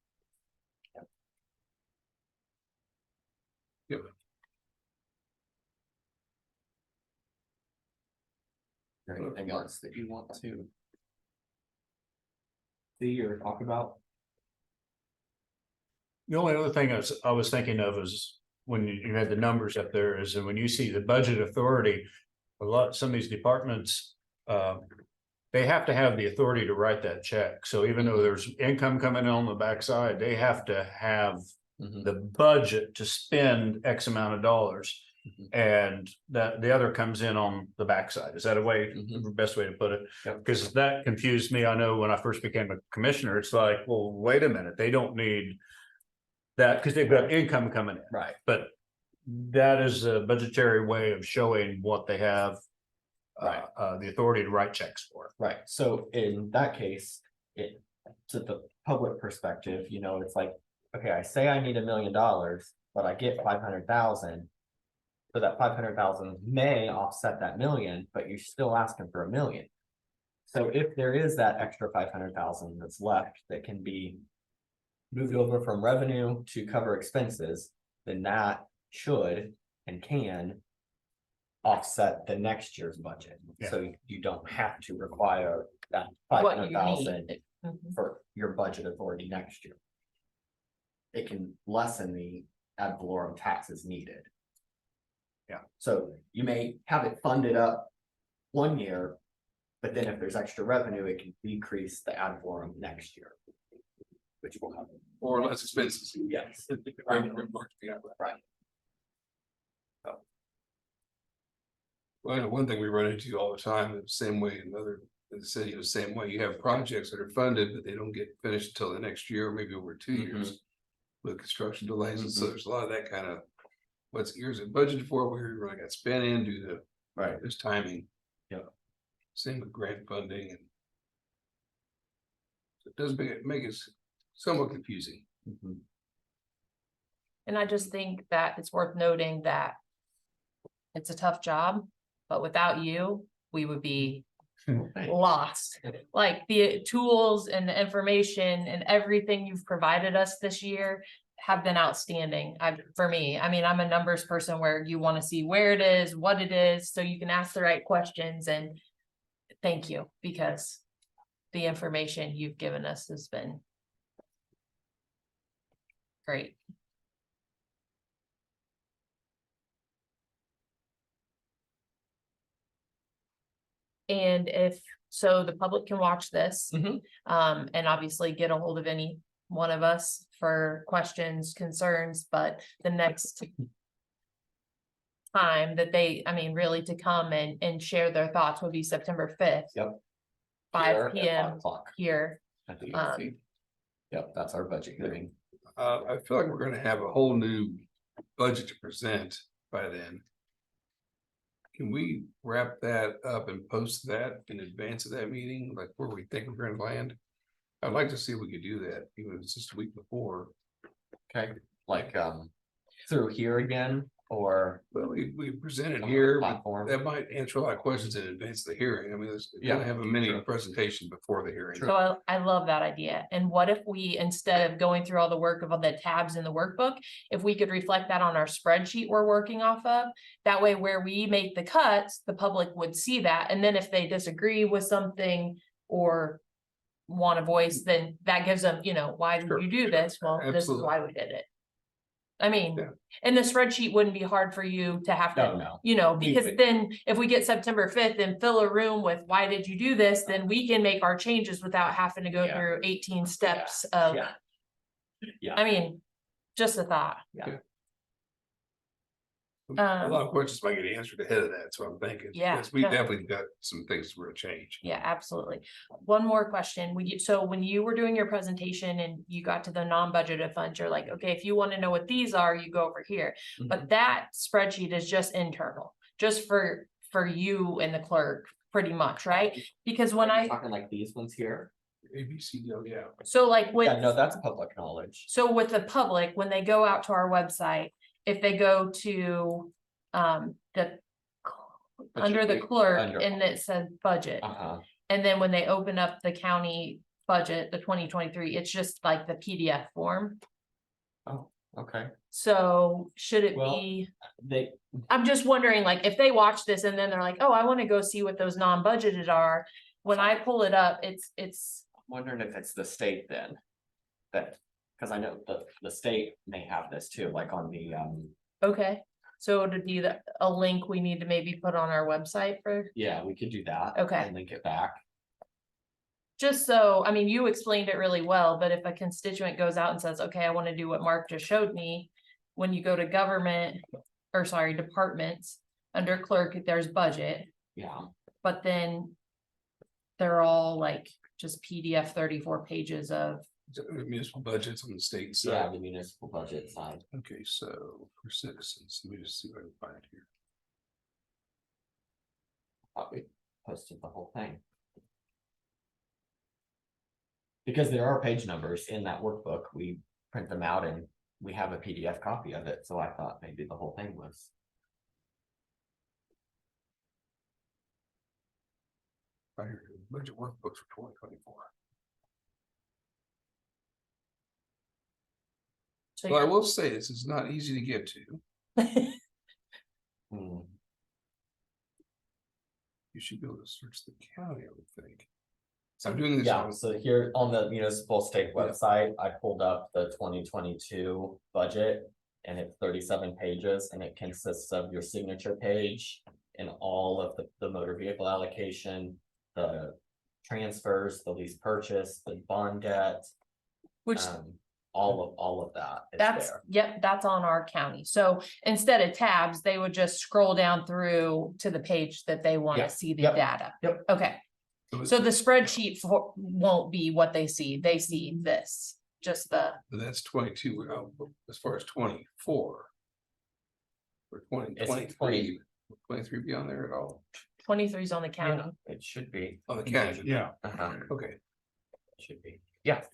Yep. Anything else that you want to see or talk about? The only other thing I was thinking of is when you had the numbers up there is when you see the budget authority, some of these departments, they have to have the authority to write that check. So even though there's income coming in on the backside, they have to have the budget to spend X amount of dollars. And that the other comes in on the backside. Is that the best way to put it? Because that confused me. I know when I first became a commissioner, it's like, well, wait a minute, they that, because they've got income coming in, Right. but that is a budgetary way of showing what they have. Right. The authority to write checks for. Right, so in that case, it, to the public perspective, you know, it's like, okay, I say I need $1 million, but I get 500,000. So that 500,000 may offset that million, but you're still asking for $1 million. So if there is that extra 500,000 that's left that can be moved over from revenue to cover expenses, then that should and can offset the next year's budget. Yeah. So you don't have to require that What you 500,000 need. Mhm. for your budget authority next year. It can lessen the ad valorem taxes needed. Yeah. So you may have it funded up 1 year, but then if there's extra revenue, it can decrease the ad valorem next year. Which will happen. Or less expenses. Yes. Right. Well, one thing we run into all the time, the same way in the city, the same way, you have projects that are funded, but they don't get finished until the next year, or maybe over 2 years. With construction delays, and so there's a lot of that kind of, what's years it budgeted for, where I got spent in due to Right. this timing. Yeah. Same with grant funding and. It does make it somewhat confusing. Mhm. And I just think that it's worth noting that it's a tough job, but without you, we would be lost. Like the tools and the information and everything you've provided us this year have been outstanding. For me, I mean, I'm a numbers person where you want to see where it is, what it is, so you can ask the right questions, and thank you, because the information you've given us has been great. And so the public can watch this, Mhm. and obviously get a hold of any one of us for questions, concerns, but the next time that really to come and share their thoughts would be September 5th. Yep. Here 5 at 5 PM o'clock here. at the Um, EOC. Yep, that's our budget hearing. I feel like we're gonna have a whole new budget to present by then. Can we wrap that up and post that in advance of that meeting, like where we think we're gonna land? I'd like to see if we could do that, even if it's just a week before. Okay, like, through here again, or Well, we presented on here, the but platform. that might answer a lot of questions in advance of the hearing. I mean, it's Yeah, gonna have a mini true. presentation before the hearing. So I love that idea. And what if we, instead of going through all the work of all the tabs in the workbook, if we could reflect that on our spreadsheet we're working off of, that way where we make the cuts, the public would see that. And then if they disagree with something or want a voice, then that gives them, why did Sure, you do this? Well, this is absolutely. why we did it. I mean, Yeah. and the spreadsheet wouldn't be hard for you to have to, No. because would- then if we get September 5th and fill a room with, why did you do this? Then we can make our changes without having to go Yeah. through 18 steps of, Yeah. Yeah. I mean, just a thought. A lot of questions might get answered ahead of that, so I'm thinking. Yeah, Yes, we no. definitely got some things we're gonna change. Yeah, absolutely. One more question. So when you were doing your presentation and you got to the non-budgeted funds, you're like, okay, if you want to know what these are, you go over here. But that spreadsheet is just internal, just for you and the clerk, pretty much, right? Because when Are you talking like these ones here? ABCD, yeah. so like with. Yeah, no, that's public knowledge. So with the public, when they go out to our website, if they go to, the. Under the clerk Under- and it says budget, and then when they open up the county budget, the 2023, it's just like the PDF form. Okay, So should it Well- be, they, I'm just wondering, like, if they watch this and then they're like, oh, I wanna go see what those non-budgeted are. When I pull it up, it's, wondering if it's the state then. That, cause I know the state may have this too, like on the, okay. So it'd be a link we need to maybe put on our website for, yeah, we could do that. Okay. And link it back. just so, I mean, you explained it really well, but if a constituent goes out and says, okay, I wanna do what Mark just showed me. When you go to departments, under clerk, there's budget, Yeah, but then. They're all like just PDF 34 pages of Municipal budgets on the state Yeah, side. the municipal budget side. Okay, so for citizens, let me just see what I can find here. Probably posted the whole thing. Because there are page numbers in that workbook, we print them out and we have a PDF copy of it, so I thought maybe the whole thing was. Right here, budget workbooks for 2024. So Well, I you're- will say this is not easy to get to. Hmm, You should be able to search the county, I would think. So I'm doing this. Yeah, on- so here on the municipal state Yeah. website, I pulled up the 2022 budget. And it's 37 pages and it consists of your signature page and all of the motor vehicle allocation. The transfers, the lease purchase, the bond debt, Which all of that is that's, there. yep, that's on our county. So instead of tabs, they would just scroll down through to the page that they want Yeah, to see the yep, data. yep. Okay, so the spreadsheet won't be what they see. They see this, just the, That's 22, as far as 24. For 20, It's 23, 23 be on there at all? 23 is on the county. Yeah, it should be. On the county, Yeah, okay. It should be, yeah.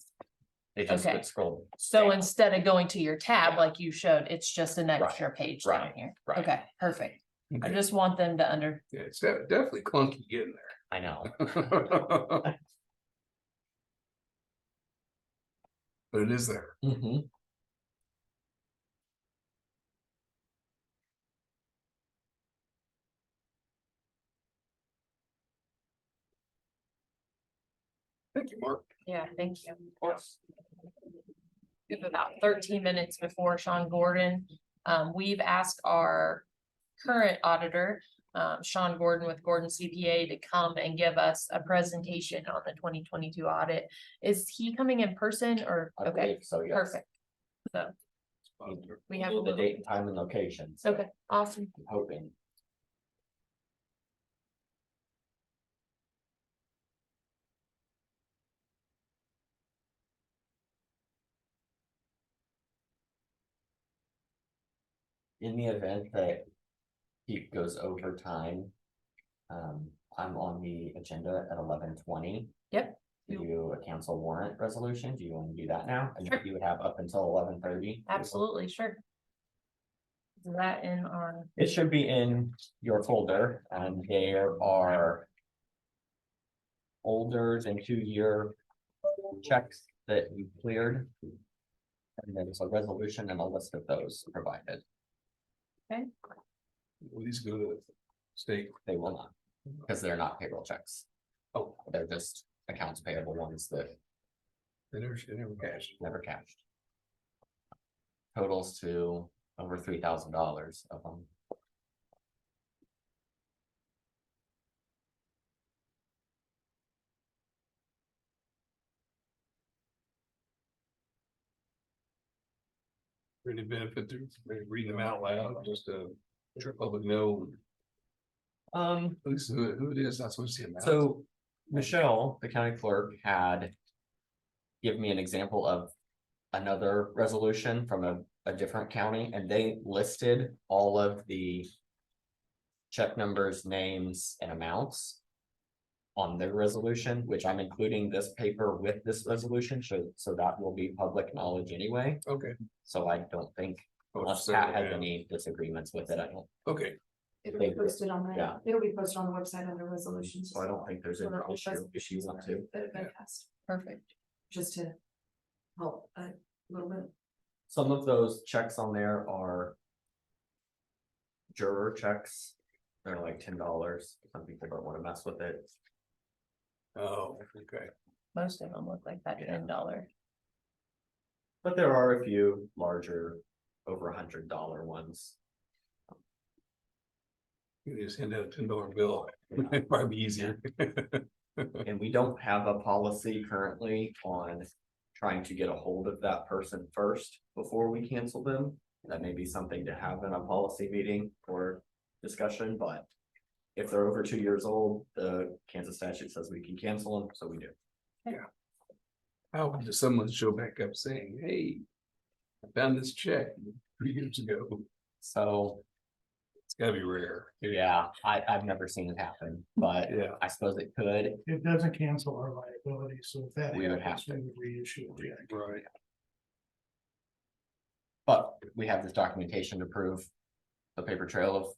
They just Okay. would scroll. So down. instead of going to your tab like you showed, it's just an extra page down right, here. right. Okay, perfect. I Okay. just want them to under, Yeah, it's definitely clunky getting I know. there. But it is there. Mhm. Thank you, Mark. yeah, thank you. Of course. We have about 13 minutes before Sean Gordon. We've asked our current auditor, Sean Gordon with Gordon CPA, to come and give us a presentation on the 2022 audit. Is he coming in person or, I okay, believe so, yes. perfect. So we have a The little, date and time and location. so okay, awesome. I'm hoping. In the event that he goes over time, I'm on the agenda at 11:20. Yep. To do a council warrant resolution. Do you want to do that now? And Sure. you would have up until 11:30. Absolutely, sure. Is that in our, It should be in your folder and there are older than 2-year checks that you cleared. And there's a resolution and a list of those provided. Will these go to the state? They will not, because they're not payroll checks. Oh, They're just accounts payable ones that they never cashed. never cashed. Totals to over $3,000 of them. Really benefit to reading them out loud, just to let public know at least who it is, not supposed to see them. So Michelle, the county clerk, had given me an example of another resolution from a different county, and they listed all of the check numbers, names, and amounts on their resolution, which I'm including this paper with this resolution, so that will be public knowledge anyway. Okay. So I don't think, unless Pat has any disagreements with it, I don't, Okay, It'll be posted on Yeah. the, it'll be posted on the website under resolutions. so I don't think there's an For all issue if you want to. That have been passed, perfect. just to help a little bit. Some of those checks on there are juror checks. They're like $10. Some people don't want to mess with it. oh, okay. Most of them look like that Yeah. $10. But there are a few larger, over $100 ones. You just hand out a $10 bill, it'd probably be easier. And we don't have a policy currently on trying to get a hold of that person first before we cancel them. That may be something to have in a policy meeting or discussion, but if they're over 2 years old, the Kansas statute says we can cancel them, so we do. How does someone show back up saying, hey, I found this check 3 years ago? So, It's gotta be rare. yeah, I've never seen it happen, but Yeah. I suppose it could. It doesn't cancel our liability, so if that We would happens, have we would reissue a check. Right. But we have this documentation to prove the paper trail of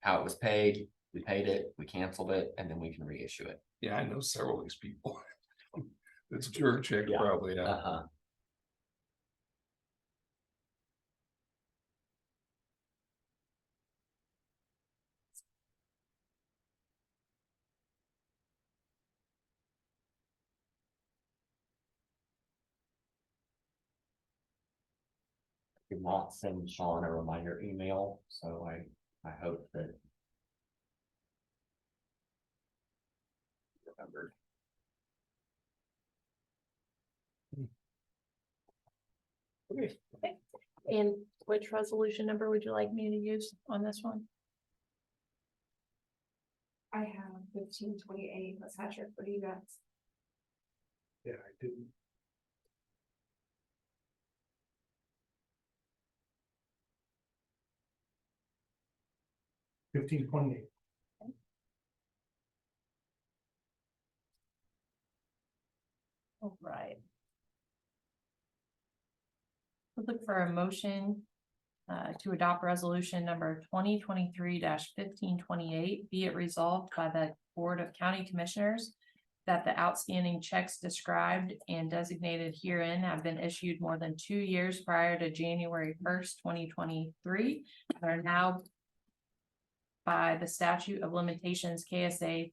how it was paid. We paid it, we canceled it, and then we can reissue it. Yeah, I know several of these people. It's your check Yeah. probably, yeah. Uh-huh. Did not send Sean a reminder email, so I hope that. Remembered. Okay. And which resolution number would you like me to use on this one? I have 1528, let's have your, what do you got? Yeah, I do. $15.28. All right. We'll look for a motion to adopt resolution number 2023-1528. Be it resolved by the Board of County Commissioners that the outstanding checks described and designated herein have been issued more than 2 years prior to January 1st, 2023, and are now by the statute of limitations K.S.A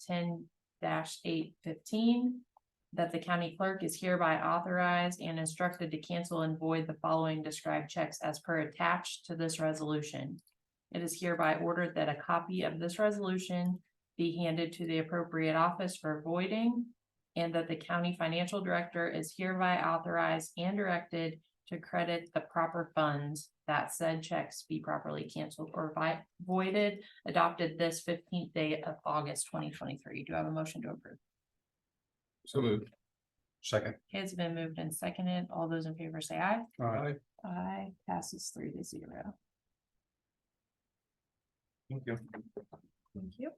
10-815, that the county clerk is hereby authorized and instructed to cancel and void the following described checks as per attached to this resolution. It is hereby ordered that a copy of this resolution be handed to the appropriate office for voiding, and that the county financial director is hereby authorized and directed to credit the proper funds that said checks be properly canceled or voided, adopted this 15th day of August 2023. Do I have a motion to approve? So moved. Second. It's been moved and seconded. All those in favor say aye. Aye. Aye, passes 3-0. Thank you. Thank you.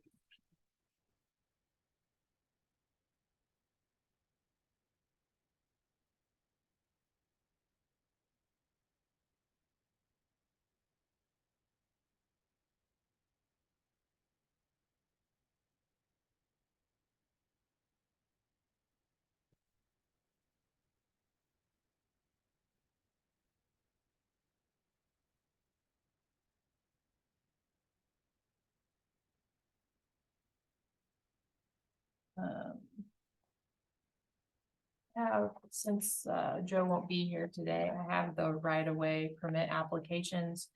Since Joe won't be here today, I have the right-of-way permit applications.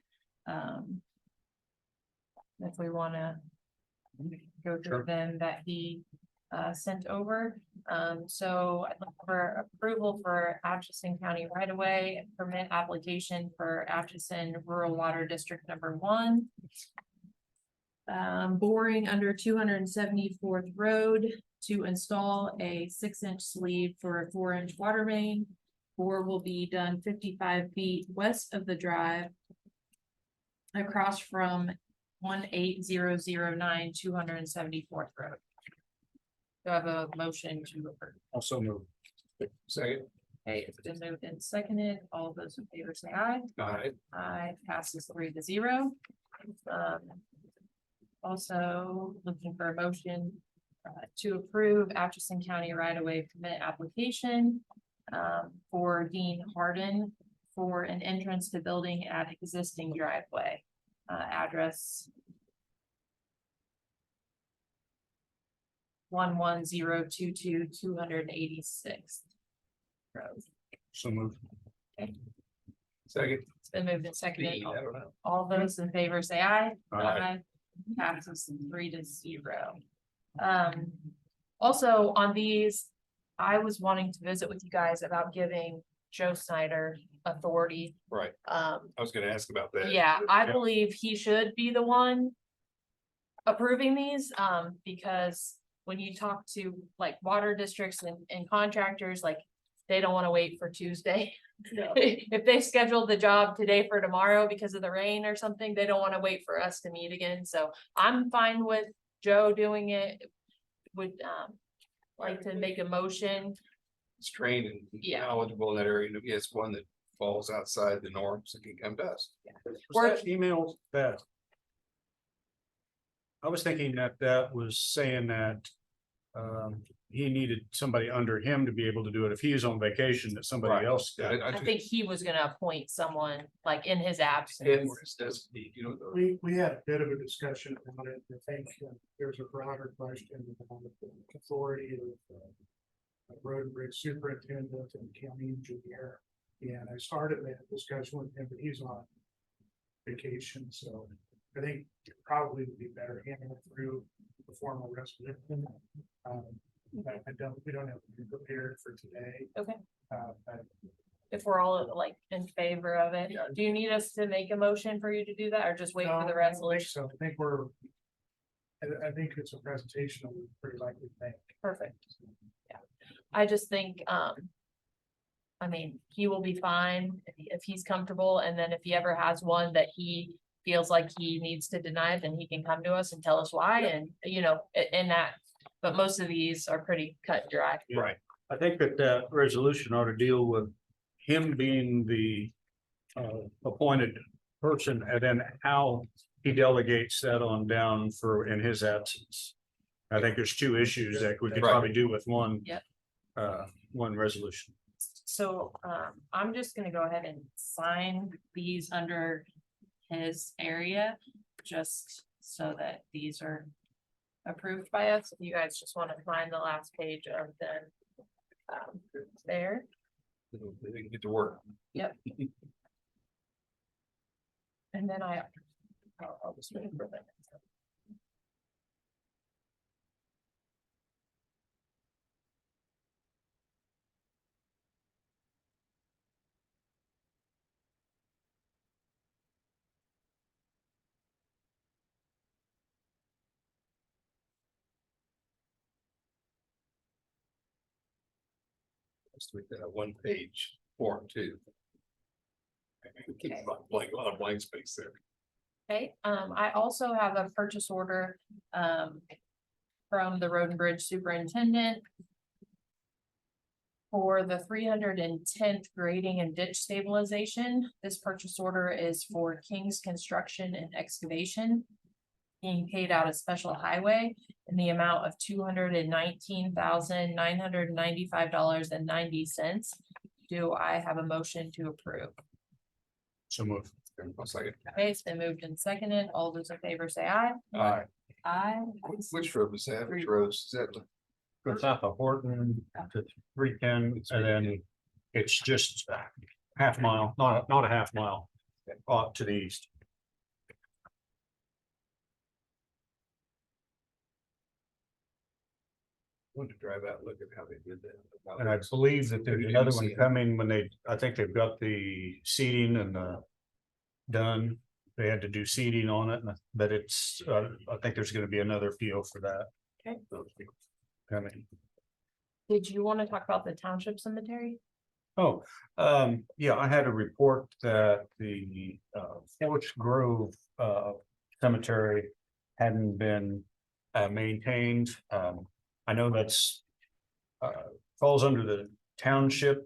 If we wanna go through them that he sent over. So I'd look for approval for Atchison County right-of-way permit application for Atchison Rural Water District number 1. Boring under 274th Road to install a 6-inch sleeve for a 4-inch water main. Bore will be done 55 feet west of the drive, across from 18009 274th Road. Do I have a motion to approve? Also move. Second. Okay, it's been moved and seconded. All those in favor say aye. Aye. Aye, passes 3-0. Also looking for a motion to approve Atchison County right-of-way permit application for Dean Harden for an entrance to building at existing driveway. Address 11022 286th Road. So move. Second. It's been moved and seconded. I don't know. All those in favor say aye. Aye. Passes 3-0. Also on these, I was wanting to visit with you guys about giving Joe Snyder authority. Right. I was gonna ask about that. Yeah, I believe he should be the one approving these, because when you talk to like water districts and contractors, like they don't wanna wait for Tuesday. If they scheduled the job today for tomorrow because of the rain or something, they don't wanna wait for us to meet again, so I'm fine with Joe doing it. Would, like to make a motion. It's trained and Yeah. knowledgeable in that area, and it's one that falls outside the norms and can come to us. Was that email that? I was thinking that that was saying that. He needed somebody under him to be able to do it. If he is on vacation, that somebody Right. else. did. I think he was gonna appoint someone like in his And absence. where it says, you know, We had a bit of a discussion about it. I think there's a broader question about the authority of road and bridge superintendent and county engineer. And I started that discussion with him, but he's on vacation, so I think it probably would be better handling it through the formal resolution. We don't have to be prepared for today. Okay. But If we're all like in favor of it, Yeah. do you need us to make a motion for you to do that or just wait no, for I the don't think resolution? So I think it's a presentation that we pretty likely make. Perfect. Yeah, I just think, I mean, he will be fine if he's comfortable, and then if he ever has one that he feels like he needs to deny, then he can come to us and tell us why, and, you know, in that, but most of these are pretty cut and dry. Right. I think that that resolution ought to deal with him being the appointed person and then how he delegates that on down for in his absence. I think there's two issues that we could Right. probably do with one. Yep. One resolution. So, I'm just gonna go ahead and sign these under his area, just so that these are approved by us. If you guys just wanna find the last page of the, there. they can get to work. And then I'll just wait for that. Just with that one page form too. Keep Okay. a lot of blank space there. Okay, I also have a purchase order, from the road and bridge superintendent. For the 310th grading and ditch stabilization, this purchase order is for King's Construction and Excavation. Being paid out of special highway in the amount of $219,995.90. Do I have a motion to approve? So move. One second. Okay, it's been moved and seconded. All those in favor say aye. Aye. Which road was that? Which roads? Is that? Goes south of Horton to 310, and then it's just a half mile, not a half mile, to the east. Want to drive out, and look at how they did that. And I believe that there's another one coming when I think they've got the seating and done. They had to do seating on it, but it's, I think there's gonna be another PO for that. Okay. Coming. Did you want to talk about the township cemetery? Oh, yeah, I had a report that the Forest Grove cemetery hadn't been maintained. I know that's falls under the township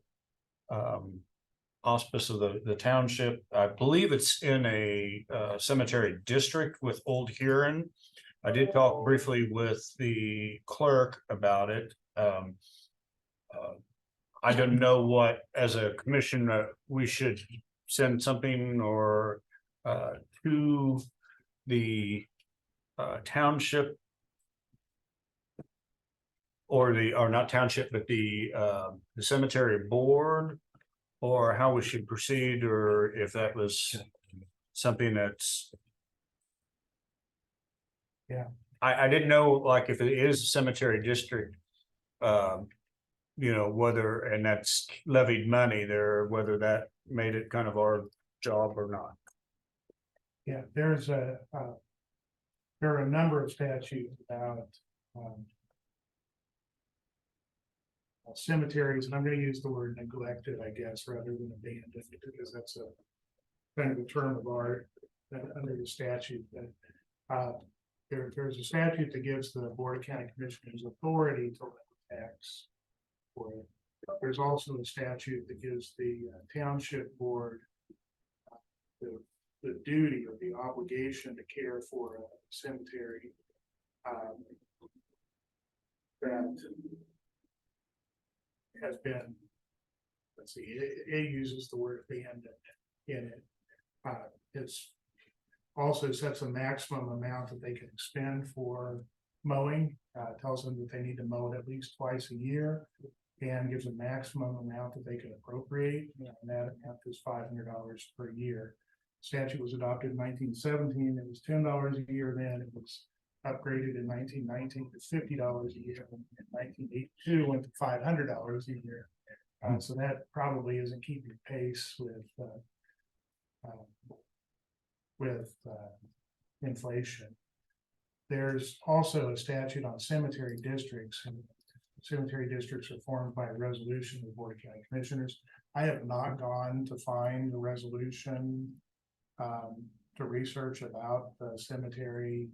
auspice of the township. I believe it's in a cemetery district with Old Huron. I did talk briefly with the clerk about it. I don't know what, as a commission, we should send something or to the township. Or not township, but the cemetery board, or how we should proceed, or if that was something that's. Yeah. I didn't know, like, if it is a cemetery district. You know, whether, and that's levied money there, whether that made it kind of our job or not. Yeah, there are a number of statutes about cemeteries, and I'm gonna use the word neglected, I guess, rather than abandoned, because that's a kind of a term of art under the statute that there's a statute that gives the Board of County Commissioners authority to levy tax for it. There's also a statute that gives the Township Board the duty or the obligation to care for a cemetery that has been, let's see, it uses the word abandoned in it. It's also sets a maximum amount that they can expend for mowing, tells them that they need to mow it at least twice a year, and gives a maximum amount that they can appropriate, and that amount is $500 per year. Statute was adopted in 1917. It was $10 a year then. It was upgraded in 1919 to $50 a year. In 1982 went to $500 a year. So that probably isn't keeping pace with inflation. There's also a statute on cemetery districts, and cemetery districts are formed by a resolution of the Board of County Commissioners. I have not gone to find the resolution to research about the cemetery,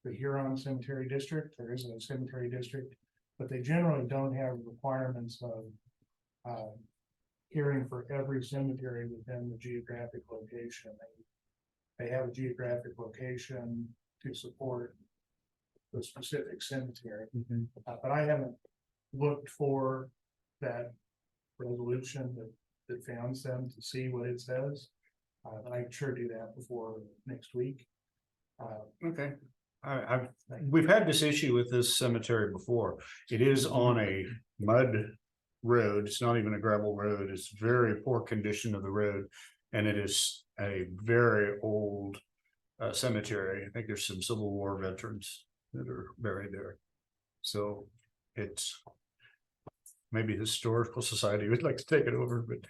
the Huron Cemetery District. There is a cemetery district, but they generally don't have requirements of hearing for every cemetery within the geographic location. They have a geographic location to support the specific cemetery, but I haven't looked for that resolution that founds them to see what it says. I can sure do that before next week. Okay. We've had this issue with this cemetery before. It is on a mud road. It's not even a gravel road. It's very poor condition of the road. And it is a very old cemetery. I think there's some Civil War veterans that are buried there. So it's maybe the Historical Society would like to take it over, but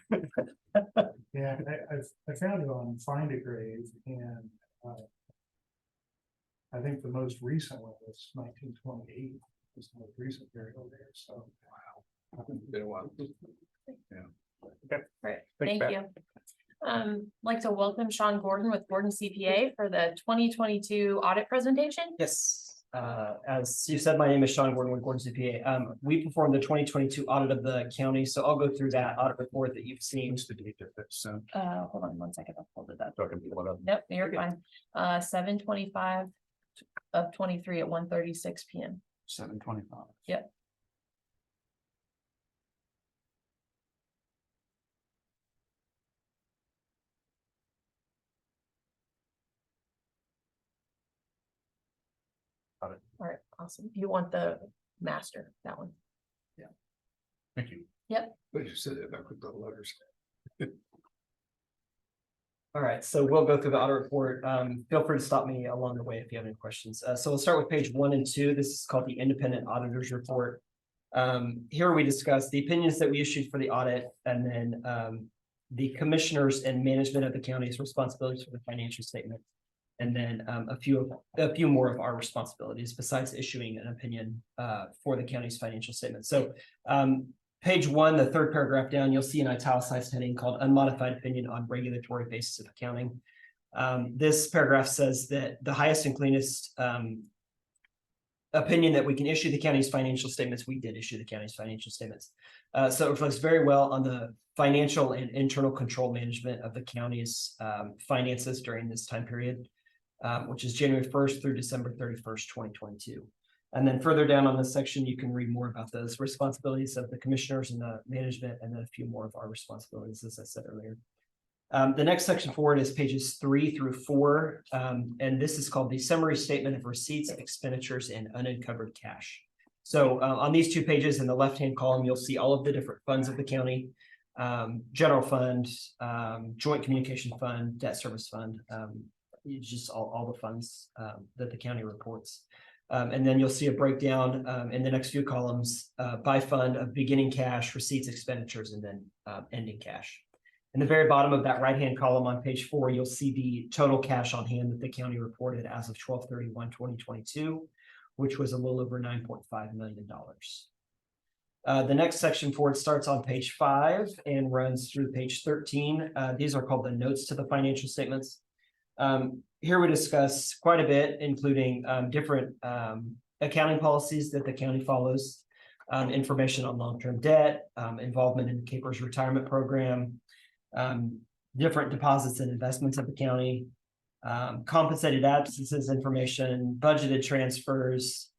Yeah, I found it on Find a Grave, and I think the most recent one was 1928. Was the most recent burial there. So wow, Been a while. Great, Thanks, thank Pat. you. Like to welcome Sean Gordon with Gordon CPA for the 2022 audit presentation. Yes, as you said, my name is Sean Gordon with Gordon CPA. We performed the 2022 audit of the county, so I'll go through that audit report that you've seen. what's the date of that? So Hold on one second, I'll hold it up. talking to one of them. Nope, you're fine. 7/25 of 23 at 1:36 p.m. 7/25. Yep. Got it. All right, awesome. You want the master, that one? Thank you. But you said it back with the letters. All right, so we'll go through the audit report. Feel free to stop me along the way if you have any questions. So we'll start with page 1 and 2. This is called the Independent Auditor's Report. Here we discuss the opinions that we issued for the audit, and then the commissioners and management of the county's responsibilities for the financial statement. And then a few more of our responsibilities besides issuing an opinion for the county's financial statement. So page 1, the third paragraph down, you'll see an italicized heading called Unmodified Opinion on Regulatory Basis of Accounting. This paragraph says that the highest and cleanest opinion that we can issue the county's financial statements, we did issue the county's financial statements. So it reflects very well on the financial and internal control management of the county's finances during this time period, which is January 1st through December 31st, 2022. And then further down on this section, you can read more about those responsibilities of the commissioners and the management, and then a few more of our responsibilities, as I said earlier. The next section forward is pages 3 through 4, and this is called the Summary Statement of Receipts, Expenditures, and Unencumbered Cash. So on these 2 pages in the left-hand column, you'll see all of the different funds of the county, general fund, joint communication fund, debt service fund, just all the funds that the county reports. And then you'll see a breakdown in the next few columns by fund of beginning cash, receipts, expenditures, and then ending cash. In the very bottom of that right-hand column on page 4, you'll see the total cash on hand that the county reported as of 12/31/2022, which was a little over $9.5 million. The next section forward starts on page 5 and runs through page 13. These are called the notes to the financial statements. Here we discuss quite a bit, including different accounting policies that the county follows, information on long-term debt, involvement in K.S.A.'s retirement program, different deposits and investments of the county, compensated absences information, budgeted transfers,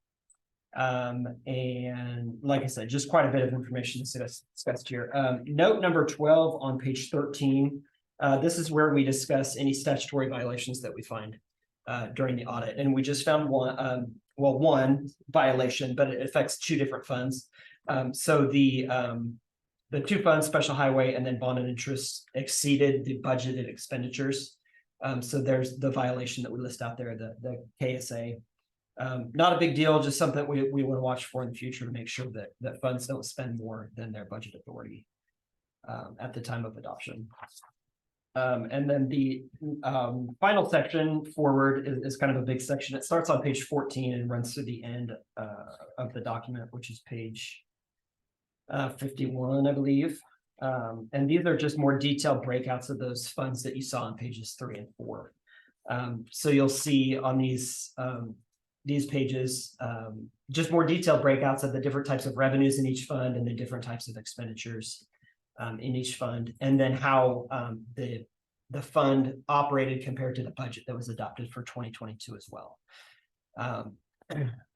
and like I said, just quite a bit of information discussed here. Note number 12 on page 13. This is where we discuss any statutory violations that we find during the audit. And we just found one violation, but it affects 2 different funds. So the 2 funds, special highway and then bond and interest, exceeded the budgeted expenditures. So there's the violation that we list out there, the K.S.A. Not a big deal, just something we want to watch for in the future to make sure that funds don't spend more than their budget authority at the time of adoption. And then the final section forward is kind of a big section. It starts on page 14 and runs through the end of the document, which is page 51, I believe. And these are just more detailed breakouts of those funds that you saw on pages 3 and 4. So you'll see on these pages, just more detailed breakouts of the different types of revenues in each fund and the different types of expenditures in each fund, and then how the fund operated compared to the budget that was adopted for 2022 as well.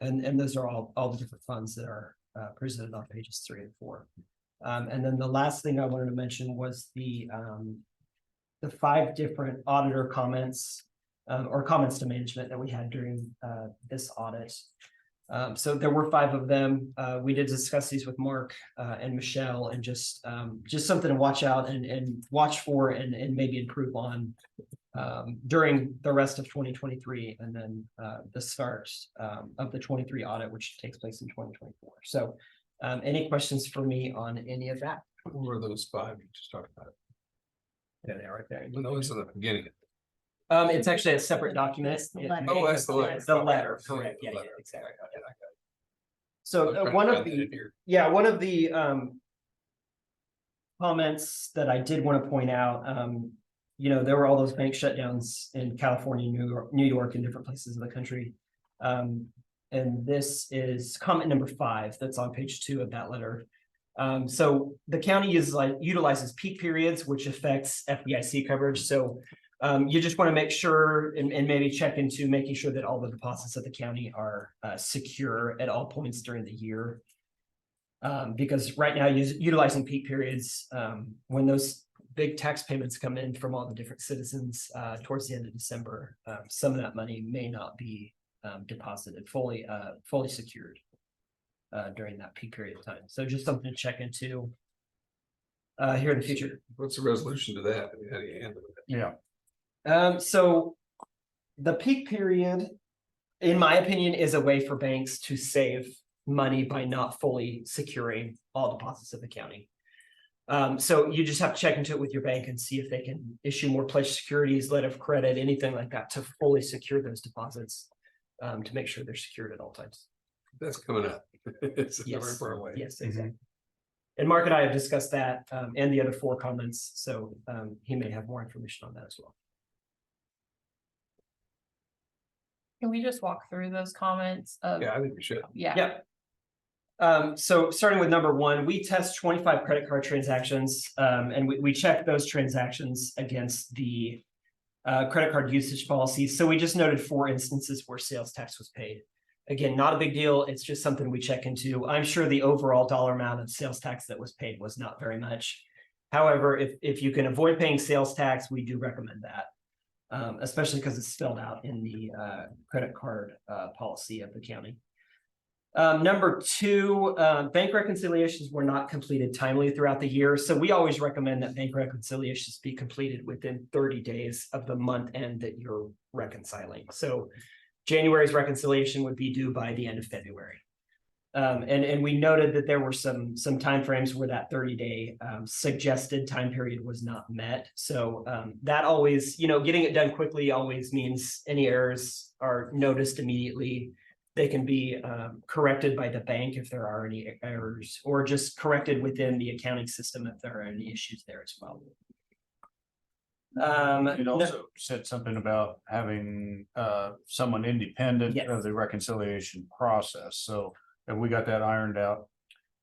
And those are all the different funds that are presented on pages 3 and 4. And then the last thing I wanted to mention was the 5 different auditor comments or comments to management that we had during this audit. So there were 5 of them. We did discuss these with Mark and Michelle, and just something to watch out and watch for and maybe improve on during the rest of 2023, and then the start of the 23 audit, which takes place in 2024. So any questions for me on any of that? What were those 5 you just talked about? Yeah, they are right there. No, it's in the beginning. It's actually a separate document. Oh, that's the letter. The letter, Okay. correct. Yeah, Letter. exactly. Okay, I got it. So I'm one trying of to find the it here. one of the comments that I did want to point out, there were all those bank shutdowns in California, New York, and different places in the country. And this is comment number 5 that's on page 2 of that letter. So the county utilizes peak periods, which affects FDIC coverage. So you just want to make sure and maybe check into making sure that all the deposits of the county are secure at all points during the year. Because right now, utilizing peak periods, when those big tax payments come in from all the different citizens towards the end of December, some of that money may not be deposited fully secured during that peak period of time. So just something to check into here in the future. What's the resolution to that? I mean, how do you handle it? Yeah. So the peak period, in my opinion, is a way for banks to save money by not fully securing all deposits of the county. So you just have to check into it with your bank and see if they can issue more pledged securities, letter of credit, anything like that to fully secure those deposits, to make sure they're secured at all times. That's coming up. It's never Yes. far away. Yes, exactly. And Mark and I have discussed that and the other 4 comments, so he may have more information on that as well. Can we just walk through those comments of? Yeah, I think we should. Yeah. So starting with number 1, we test 25 credit card transactions, and we check those transactions against the credit card usage policies. So we just noted 4 instances where sales tax was paid. Again, not a big deal. It's just something we check into. I'm sure the overall dollar amount of sales tax that was paid was not very much. However, if you can avoid paying sales tax, we do recommend that. Especially because it's spelled out in the credit card policy of the county. Number 2, bank reconciliations were not completed timely throughout the year. So we always recommend that bank reconciliations be completed within 30 days of the month end that you're reconciling. So January's reconciliation would be due by the end of February. And we noted that there were some timeframes where that 30-day suggested time period was not met. So that always, getting it done quickly always means any errors are noticed immediately. They can be corrected by the bank if there are any errors, or just corrected within the accounting system if there are any issues there as well. It also said something about having someone independent Yes. of the reconciliation process, so have we got that ironed out?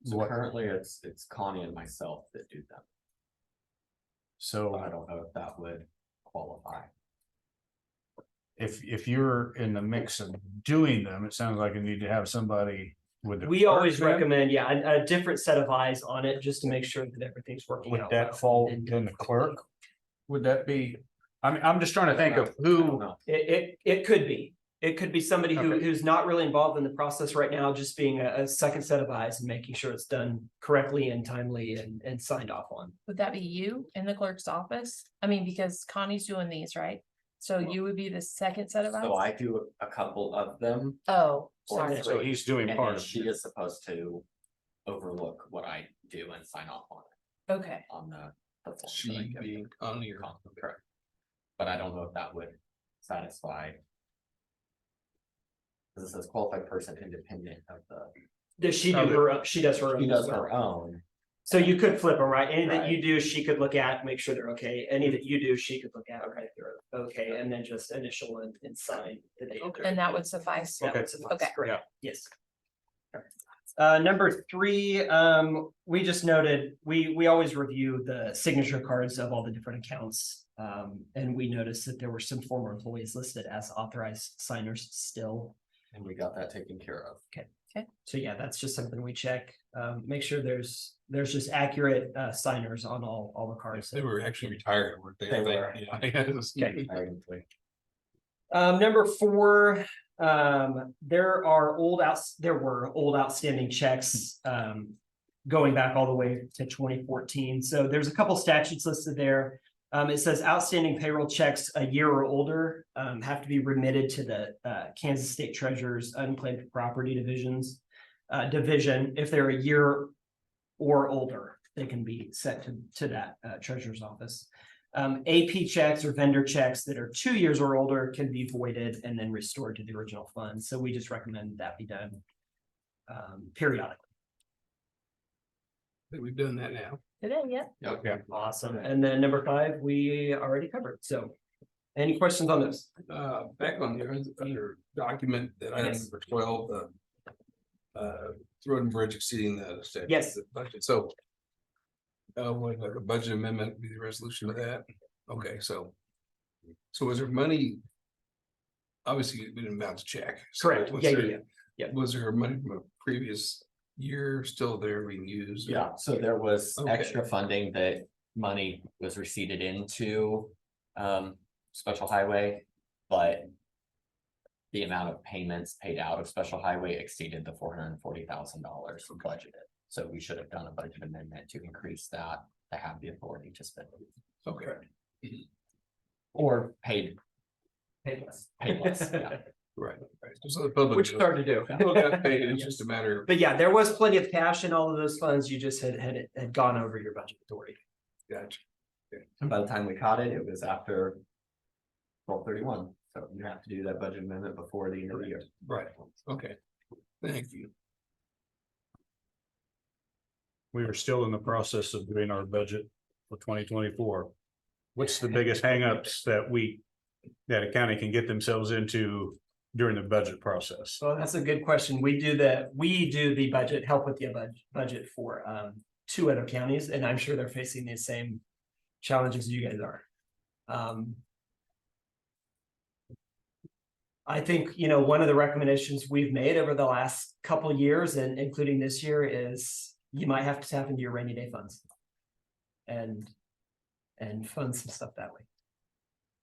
So What- currently it's Connie and myself that do them. So I So don't know if that would qualify. if you're in the mix of doing them, it sounds like you need to have somebody with. the We always clerk then? recommend, yeah, a different set of eyes on it, just to make sure that everything's working Would out. that well. fall And in the clerk? Would that be, I'm just trying to think of I don't who, know. It could be. It could be somebody Okay. who's not really involved in the process right now, just being a second set of eyes and making sure it's done correctly and timely and signed off on. Would that be you in the clerk's office? I mean, because Connie's doing these, right? So you would be the second set of eyes? So I do a couple of them. Oh, Or sorry. so he's doing And part then of she it. is supposed to overlook what I do and sign off on it, Okay, on the forms that I She give being Connie or. Correct. But I don't know if that would satisfy. Because it says qualified person independent of the, Does she do her, she does her own. she as does well. her own. So you could flip them, right? Any that Right. you do, she could look at, make sure they're okay. Any that you do, she could look at, okay, they're okay, and then just initial and sign the date. and that would suffice. That would suffice, Okay. correct. Yes. Number three, we just noted, we always review the signature cards of all the different accounts. And we noticed that there were some former employees listed as authorized signers still. And we got that taken care of. So yeah, that's just something we check, make sure there's just accurate signers on all the cards. They were actually retired, weren't they? They I think. were. Yeah, it was- Okay. Technically. Number four, there were old outstanding checks, going back all the way to 2014. So there's a couple statutes listed there. It says outstanding payroll checks a year or older, have to be remitted to the, Kansas State Treasurer's Unclaimed Property division. If they're a year or older, they can be sent to that, treasurer's office. AP checks or vendor checks that are 2 years or older can be voided and then restored to the original fund. So we just recommend that be done periodically. We've done that now. Today, yeah. Okay. Awesome. And then number five, we already covered. So any questions on this? Back on the other document that I have Yes. number 12, road and bridge exceeding the state. Yes. the budget, so. Would like a budget amendment be the resolution of that? Okay, so. So was there money? Obviously, we didn't bounce a check. So Correct. was Yeah, there- yeah, yeah. Was there money from a previous year still there being used? Yeah, so there was Okay. extra funding that money was receipted into special highway, but. The amount of payments paid out of special highway exceeded the $440,000 budgeted. So we should have done a budget amendment to increase that to have the authority to spend it. Okay. Or paid Payless. yeah. Right, right. So the public. Which is hard to do. People got paid, it's just a matter of, But yeah, there was plenty of cash in all of those funds. You just had gone over your budget authority. gotcha. And by the time we caught it, it was after 12/31. So you have to do that budget amendment before the end of the year. Right, okay. Thank you. We are still in the process of doing our budget for 2024. What's the biggest hangups that a county can get themselves into during the budget process? So that's a good question. We do the budget, help with the budget for 2 other counties, and I'm sure they're facing the same challenges you guys are. I think, one of the recommendations we've made over the last couple of years and including this year is you might have to tap into your rainy day funds. And fund some stuff that way.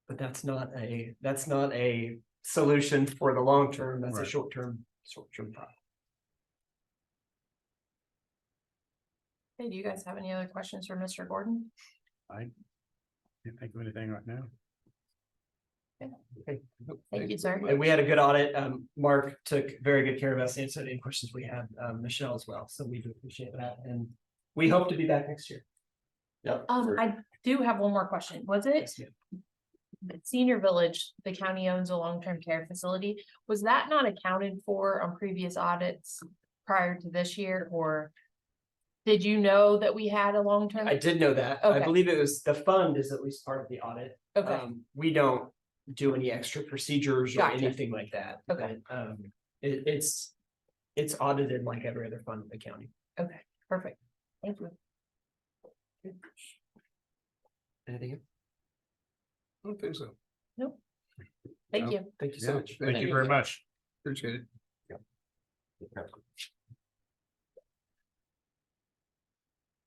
But that's not a solution for the long term. That's a Right. short term thought. Hey, do you guys have any other questions for Mr. Gordon? Can't think of anything right now. Thank you, sir. And we had a good audit. Mark took very good care of us, answered any questions we had, Michelle as well. So we do appreciate that. And we hope to be back next year. Yep. I do have one more question. Was it Senior Village, the county owns a long-term care facility. Was that not accounted for on previous audits prior to this year, or? Did you know that we had a long-term? I did know that. I Okay. believe it was, the fund is at least part of the audit. Okay, We don't do any extra procedures or Gotcha. anything like that. Okay. But, it's audited like every other fund in the county. okay, perfect. Thank you. Anything else? I don't think so. Thank No. you. Thank you so Yeah, much. Thank you very much. Appreciate it.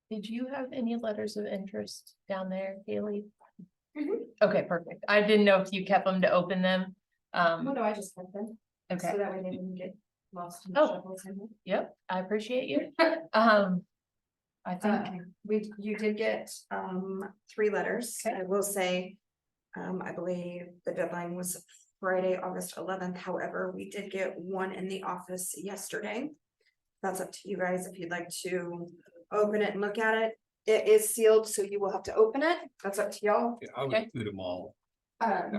Did you have any letters of interest down there, Haley? Mhm. Okay, perfect. I didn't know if you kept them to open them. Oh, no, I just kept them, so Okay, that way they didn't get lost in Oh. the shuffles. yep, I appreciate you. I think, You did get, 3 letters. Okay. I will say, I believe the deadline was Friday, August 11th. However, we did get one in the office yesterday. That's up to you guys if you'd like to open it and look at it. It is sealed, so you will have to open it. That's up to y'all. Yeah, I would Okay. include them all.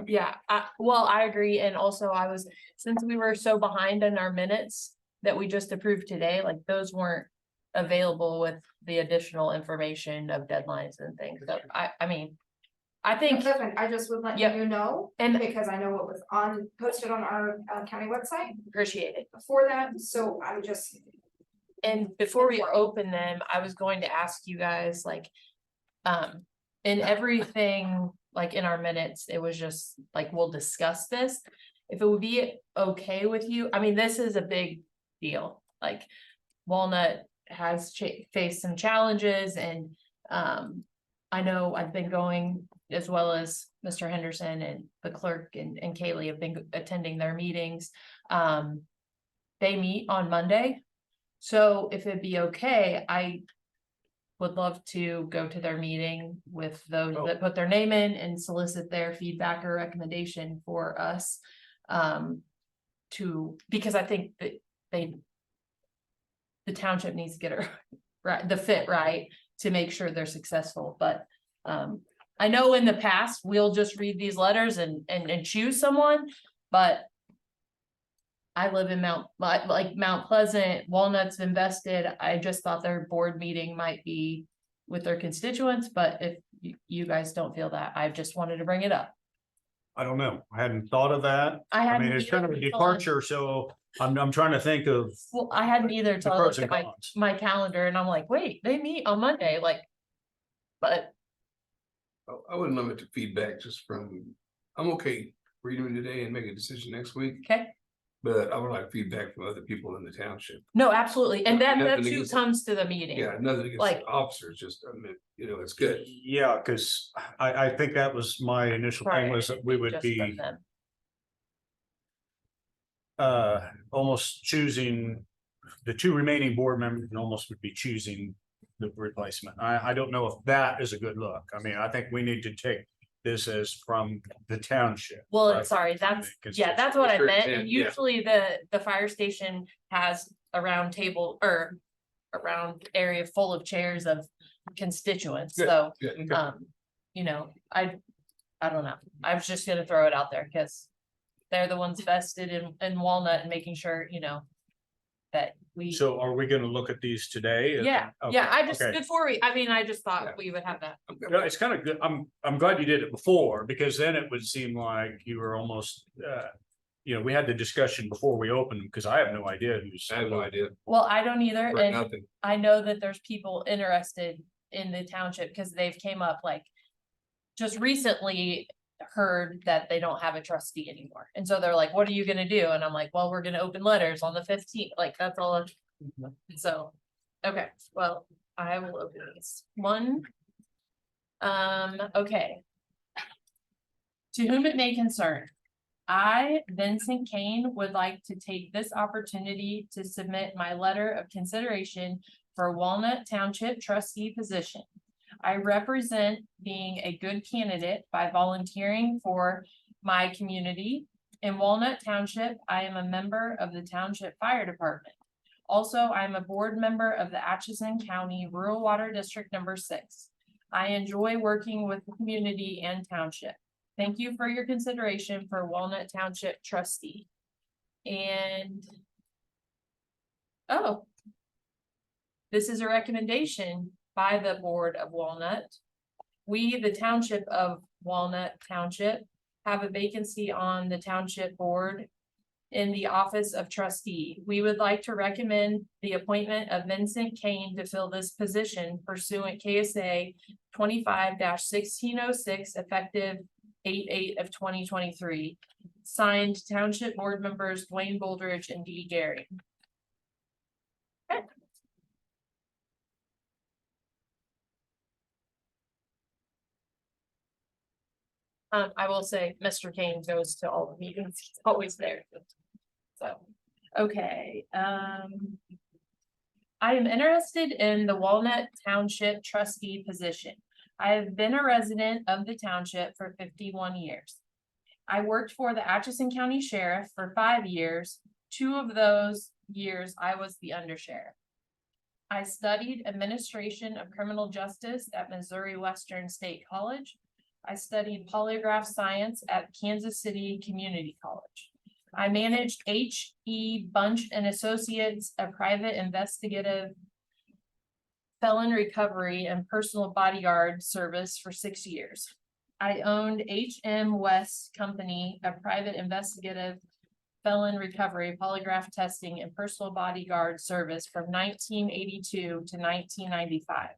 yeah, well, I agree. And also since we were so behind in our minutes that we just approved today, like those weren't available with the additional information of deadlines and things. So I mean, I think, Perfect. I just would let Yep. you know, and because I know what was posted on our county website appreciate it. for that, so I'm just. And before we open them, I was going to ask you guys, like, in everything, like in our minutes, it was just like, we'll discuss this. If it would be okay with you, I mean, this is a big deal, like Walnut has faced some challenges and, I know I've been going as well as Mr. Henderson and the clerk and Kaylee have been attending their meetings. They meet on Monday. So if it'd be okay, I would love to go to their meeting with those that put their name in and solicit their feedback or recommendation for us. Because I think that the township needs to get it right, the fit right, to make sure they're successful, but I know in the past, we'll just read these letters and choose someone, but I live in Mount Pleasant, Walnut's invested. I just thought their board meeting might be with their constituents, but if you guys don't feel that, I just wanted to bring it up. I don't know. I hadn't thought of that. I I hadn't mean, it's kind of a either until- departure, so I'm trying to think of Well, I hadn't either the until I pros looked and at cons. my calendar and I'm like, wait, they meet on Monday, like. But I wouldn't limit to feedback just from, I'm okay reading it today and make a decision next week, okay, but I would like feedback from other people in the township. no, absolutely, and Yeah, then nothing that's who against- comes to the meeting. Yeah, nothing against Like- the officers, just, I mean, it's good. Yeah, because I think that was my initial thing was that we would Just from be them. almost choosing the 2 remaining board members and almost would be choosing the replacement. I don't know if that is a good look. I mean, I think we need to take this as from the township. Well, right? sorry, that's, Because yeah, that's what I Sure, meant, yeah, and yeah. usually the fire station has a round table or a round area full of chairs of constituents, Good, so, good. you know, I don't know, I was just gonna throw it out there, cause they're the ones vested in Walnut and making sure, you know, that we. So are we gonna look at these today? Yeah, Okay, yeah, I just, okay. before I mean, I just Yeah. thought we would have that. No, it's kind of good. I'm glad you did it before, because then it would seem like you were almost, we had the discussion before we opened, because I have no idea who's. I have no idea. Well, I don't either, For and nothing. I know that there's people interested in the township because they've came up like. Just recently heard that they don't have a trustee anymore. And so they're like, what are you gonna do? And I'm like, well, we're gonna open letters on the 15th, like that's all. So, okay, well, I will open these. One. Okay. To whom it may concern. I, Vincent Kane, would like to take this opportunity to submit my letter of consideration for Walnut Township trustee position. I represent being a good candidate by volunteering for my community. In Walnut Township, I am a member of the Township Fire Department. Also, I am a board member of the Atchison County Rural Water District number 6. I enjoy working with the community and township. Thank you for your consideration for Walnut Township trustee. And oh, this is a recommendation by the Board of Walnut. We, the Township of Walnut Township, have a vacancy on the Township Board in the Office of Trustee. We would like to recommend the appointment of Vincent Kane to fill this position pursuant K.S.A. 25-1606, effective 8/8 of 2023. Signed Township Board members Dwayne Bouldridge and Dee Gary. I will say, Mr. Kane goes to all the meetings, he's always there. So, okay, I am interested in the Walnut Township trustee position. I have been a resident of the township for 51 years. I worked for the Atchison County Sheriff for 5 years. 2 of those years, I was the undersheriff. I studied administration of criminal justice at Missouri Western State College. I studied polygraph science at Kansas City Community College. I managed H.E. Bunch and Associates, a private investigative felon recovery and personal bodyguard service for 6 years. I owned H.M. West Company, a private investigative felon recovery, polygraph testing, and personal bodyguard service from 1982 to 1995.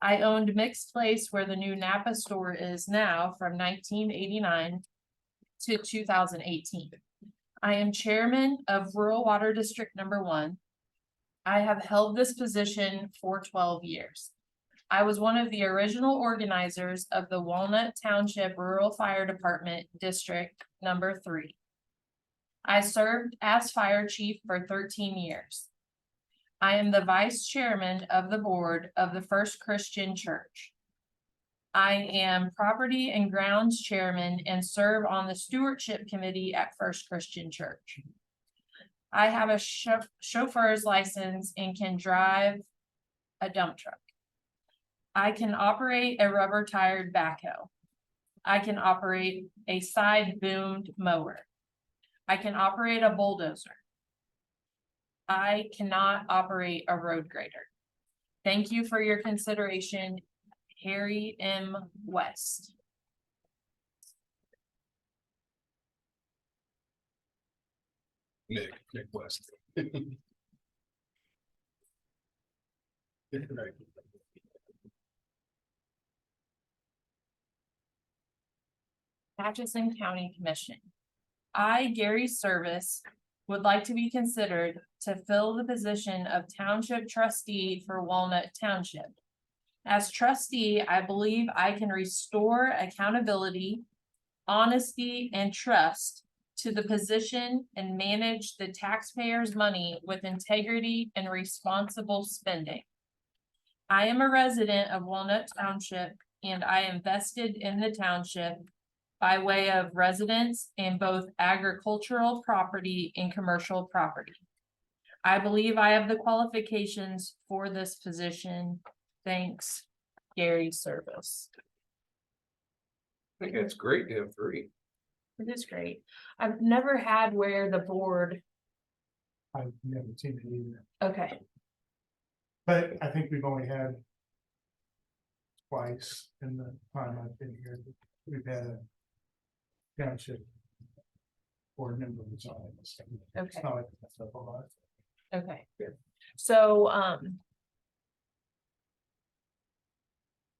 I owned Mixed Place, where the new Napa store is now, from 1989 to 2018. I am chairman of Rural Water District Number 1. I have held this position for 12 years. I was one of the original organizers of the Walnut Township Rural Fire Department District Number 3. I served as fire chief for 13 years. I am the vice chairman of the board of the First Christian Church. I am property and grounds chairman and serve on the stewardship committee at First Christian Church. I have a chauffeur's license and can drive a dump truck. I can operate a rubber tired backhoe. I can operate a side boomed mower. I can operate a bulldozer. I cannot operate a road grader. Thank you for your consideration, Harry M. West. Nick West. Atchison County Commission. I, Gary Service, would like to be considered to fill the position of Township Trustee for Walnut Township. As trustee, I believe I can restore accountability, honesty, and trust to the position and manage the taxpayers' money with integrity and responsible spending. I am a resident of Walnut Township, and I am vested in the township by way of residence in both agricultural property and commercial property. I believe I have the qualifications for this position. Thanks, Gary Service. I think that's great to have 3. It is great. I've never had where the board, I've never seen it either, okay, but I think we've only had twice in the time I've been here. We've had a township board member resign. It's okay, not like that's a lot. okay. So,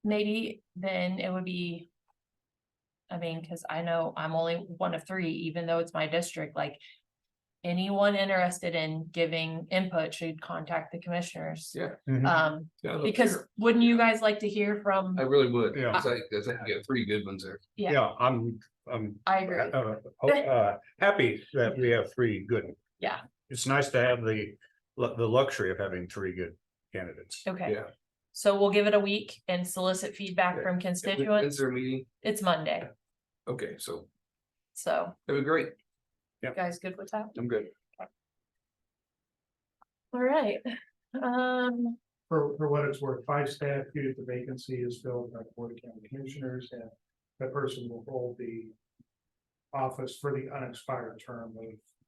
maybe then it would be, I mean, cause I know I'm only one of 3, even though it's my district, like anyone interested in giving input should contact the commissioners. Yeah. Um, Yeah, look, because sure. wouldn't you guys like to hear from? I really would. Yeah. 'Cause I think you got 3 good ones there. Yeah. Yeah, I'm I agree. happy that we have 3 good. Yeah. It's nice to have the luxury of having 3 good candidates. Okay, Yeah. so we'll give it a week and solicit feedback from When's constituents. their meeting? It's Monday, Okay, so so that'd be great. you guys good with that? I'm good. All right, For what it's worth, 5 staff due to the vacancy is filled by the Board of County Commissioners, and that person will hold the office for the unexpired term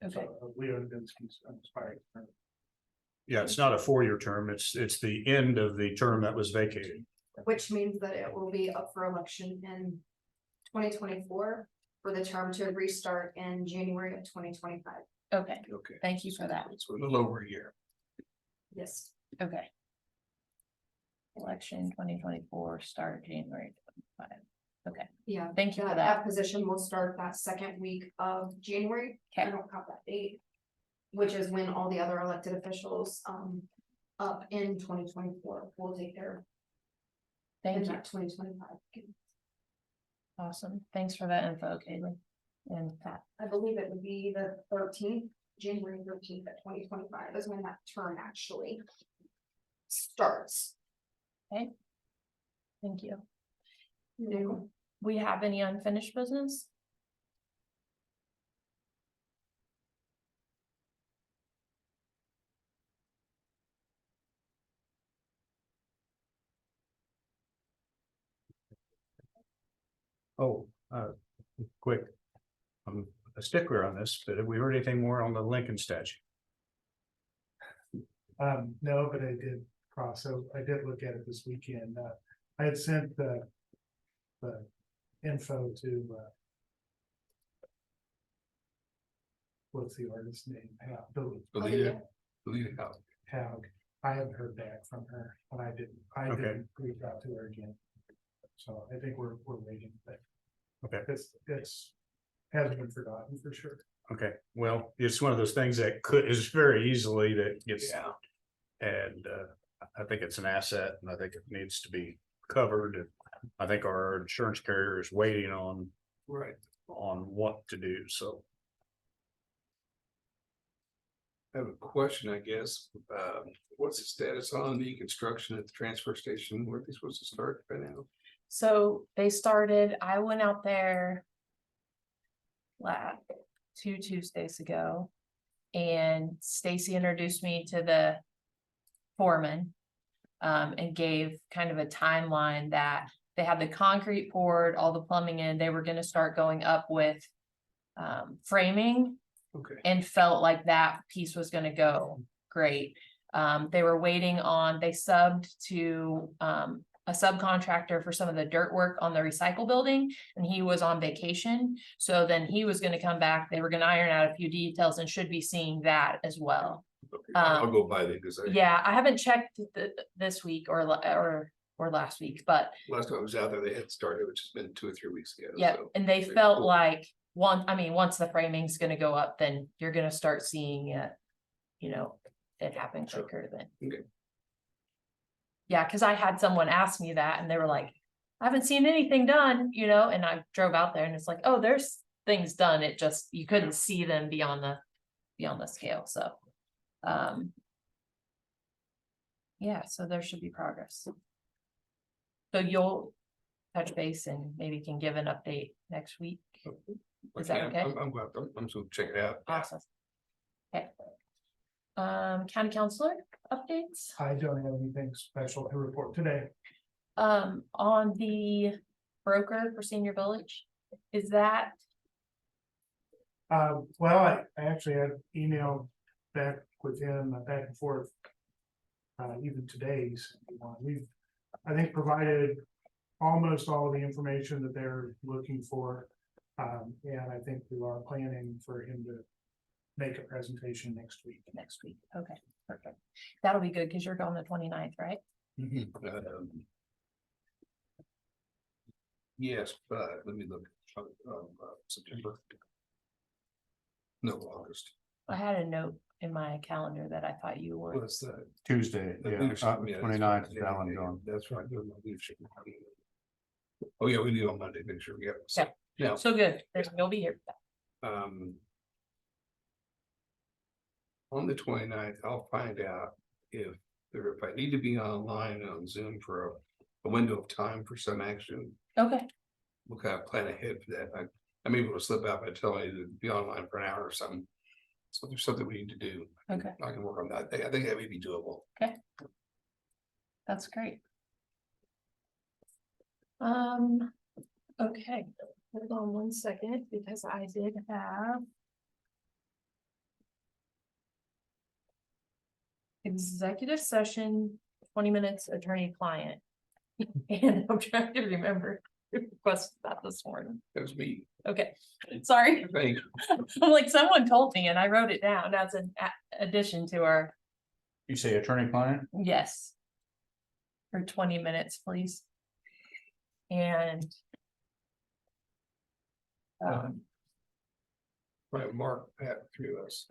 Okay. of Leo Dinsky's unexpired term. Yeah, it's not a 4-year term. It's the end of the term that was vacated. Which means that it will be up for election in 2024 for the term to restart in January of 2025. Okay, Okay. thank you for that. So a little over a year. Yes. Okay. Election 2024, start January 25. Okay, Yeah. thank you for That that. position will start that second week of January. I Okay, don't have that date. Which is when all the other elected officials, up in 2024 will take their, in thank you. that 2025. Awesome. Thanks for that info, Caitlin. And Pat. I believe it would be the 13th, January 13th of 2025 is when that term actually starts. Thank you. You Do we have any unfinished business? Oh, quick. I'm a stickler on this, but have we heard anything more on the Lincoln statue? No, but I did I did look at it this weekend. I had sent the info to what's the artist's name? Believe how. Haug. I haven't heard back from her, and I Okay. didn't reach out to her again. So I think we're waiting, but. Okay. It's hasn't been forgotten for sure. Okay, well, it's one of those things that is very easily that gets. Yeah. And I think it's an asset and I think it needs to be covered. And I think our insurance carrier is waiting on Right. what to do, so. I have a question, I guess. What's the status on the construction at the transfer station? Where are they supposed to start by now? So they started, I went out there 2 Tuesdays ago. And Stacy introduced me to the foreman. And gave kind of a timeline that they had the concrete poured, all the plumbing in, they were gonna start going up with. Framing Okay. and felt like that piece was gonna go great. They were waiting on, they subbed to, a subcontractor for some of the dirt work on the recycle building, and he was on vacation. So then he was gonna come back, they were gonna iron out a few details and should be seeing that as well. Okay. I'll go by there because Yeah, I haven't checked this week or last week, but last time I was out there, they had started, which has been 2 or 3 weeks ago. yeah, so and they okay, felt cool. like once the framing's gonna go up, then you're gonna start seeing it. It happen Sure. quicker than. Okay. Yeah, cause I had someone ask me that and they were like, I haven't seen anything done, and I drove out there and it's like, oh, there's things done. It just, you couldn't see them beyond the scale, so. Yeah, so there should be progress. So you'll touch base and maybe can give an update next week. Is that okay? I'm glad. I'm just gonna check it out. Awesome. Okay. County councilor updates, I don't have anything special to report today. on the broker for Senior Village, is that, Well, I actually had emailed back with him, back and forth. Even today's, we've, I think, provided almost all of the information that they're looking for. And I think we are planning for him to make a presentation next week. okay, perfect. That'll be good, because you're going the 29th, right? Yes, but let me look. September. No, August. I had a note in my calendar that I thought you were. What's that? Tuesday, The yeah, leadership, yeah, that's 29th, right. is Yeah, Alan yeah, gone. That's right. doing my leadership. Oh, yeah, we do on Monday, make sure, yeah. So, Okay. now, So good, you'll be here. on the 29th, I'll find out if I need to be online on Zoom for a window of time for some action. Okay, We'll kind of plan ahead for that. I'm able to slip out by telling you to be online for an hour or something. So there's something we need to do. Okay. I can work on that. I think that may be doable. that's great. Okay, hold on one second, because I did have. Executive session, 20 minutes, attorney-client. And I'm trying to remember who requested that this morning. That was me, Okay, sorry. I think. I'm like, someone told me and I wrote it down as an addition to our, You say attorney-client? yes. For 20 minutes, please. And. Right, Mark, Pat, three of us.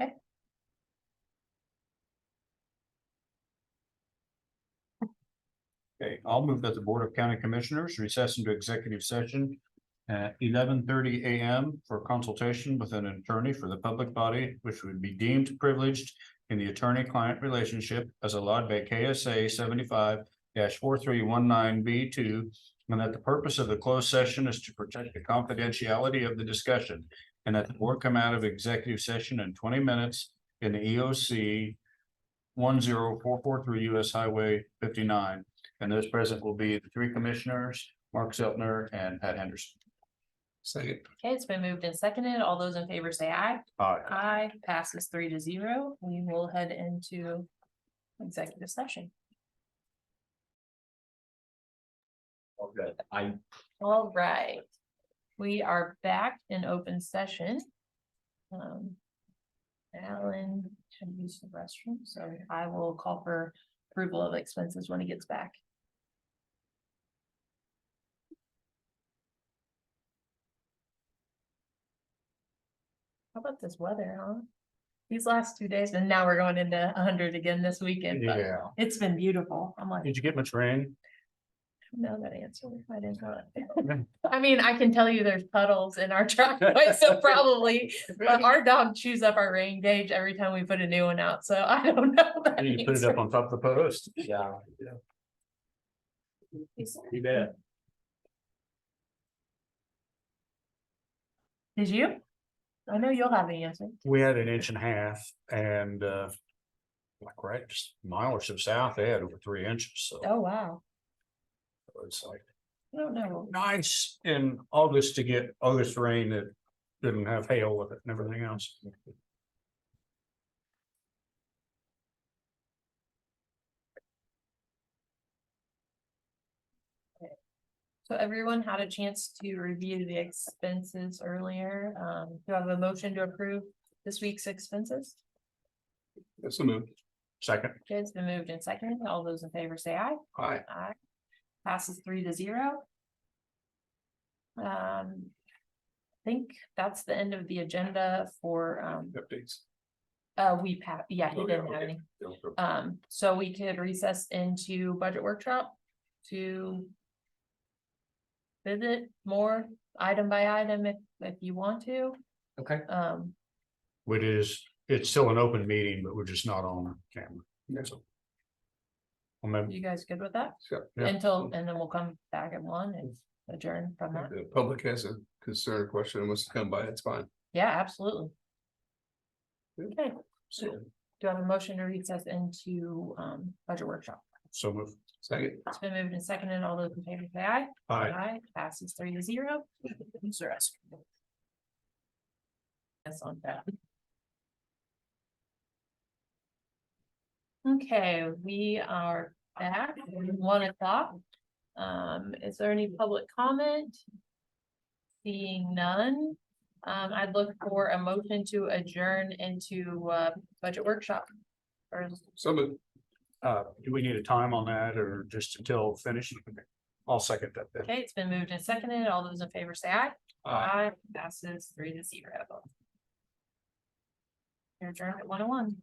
Okay, I'll move that the Board of County Commissioners recess into executive session at 11:30 a.m. for consultation with an attorney for the public body, which would be deemed privileged in the attorney-client relationship as allowed by K.S.A. 75-4319B2, and that the purpose of the closed session is to protect the confidentiality of the discussion, and that the board come out of executive session in 20 minutes in the EOC 10443 US Highway 59. And those present will be the three commissioners, Mark Zeltner and Pat Henderson. Second, Okay, it's been moved and seconded. All those in favor say aye. Aye. Aye, passes 3-0. We will head into executive session. All good. All right. We are back in open session. Alan should use the restroom, so I will call for approval of expenses when he gets back. How about this weather, huh? These last 2 days, and now we're going into 100 again this weekend. But Yeah. it's been beautiful. I'm like, Did you get much rain? I don't know that answer. I didn't know it. I mean, I can tell you there's puddles in our driveway, so probably, but our dog chews up our rain gauge every time we put a new one out, so I don't know. That You put it answer. up on top of the post. Yeah. You bet. Did you? I know you'll have the answer. We had 1.5 inches and like right just a mile or so south, they had over 3 inches, so Oh, wow. it's like I don't know. nice in August to get August rain that didn't have hail with it and everything else. So everyone had a chance to review the expenses earlier. Do I have a motion to approve this week's expenses? that's a move. Second, Okay, it's been moved and seconded. All those in favor say aye. Aye. Aye. Passes 3-0. I think that's the end of the agenda for, Updates. yeah, he Oh, yeah, didn't have okay. any. So we could recess into budget workshop to visit more item by item if you want to. Okay. it's still an open meeting, but we're just not on camera. Yeah. So. I'm You guys good with that? Sure. Yeah. And then we'll come back at 1 and adjourn from If that. the public has a concern or question and wants to come by, it's fine. Yeah, absolutely. Okay, So, do I have a motion to recess into budget workshop? So move. second, It's been moved and seconded. All those in favor say aye. Aye. Passes 3-0. Yes, on that. Okay, we are back at 1 o'clock. Is there any public comment? Seeing none, I'd look for a motion to adjourn into budget workshop. Or so move. Do we need a time on that or just until finished? I'll second that then. okay, it's been moved and seconded. All those in favor say aye. Aye. Passes 3-0. You're adjourned at 1:01.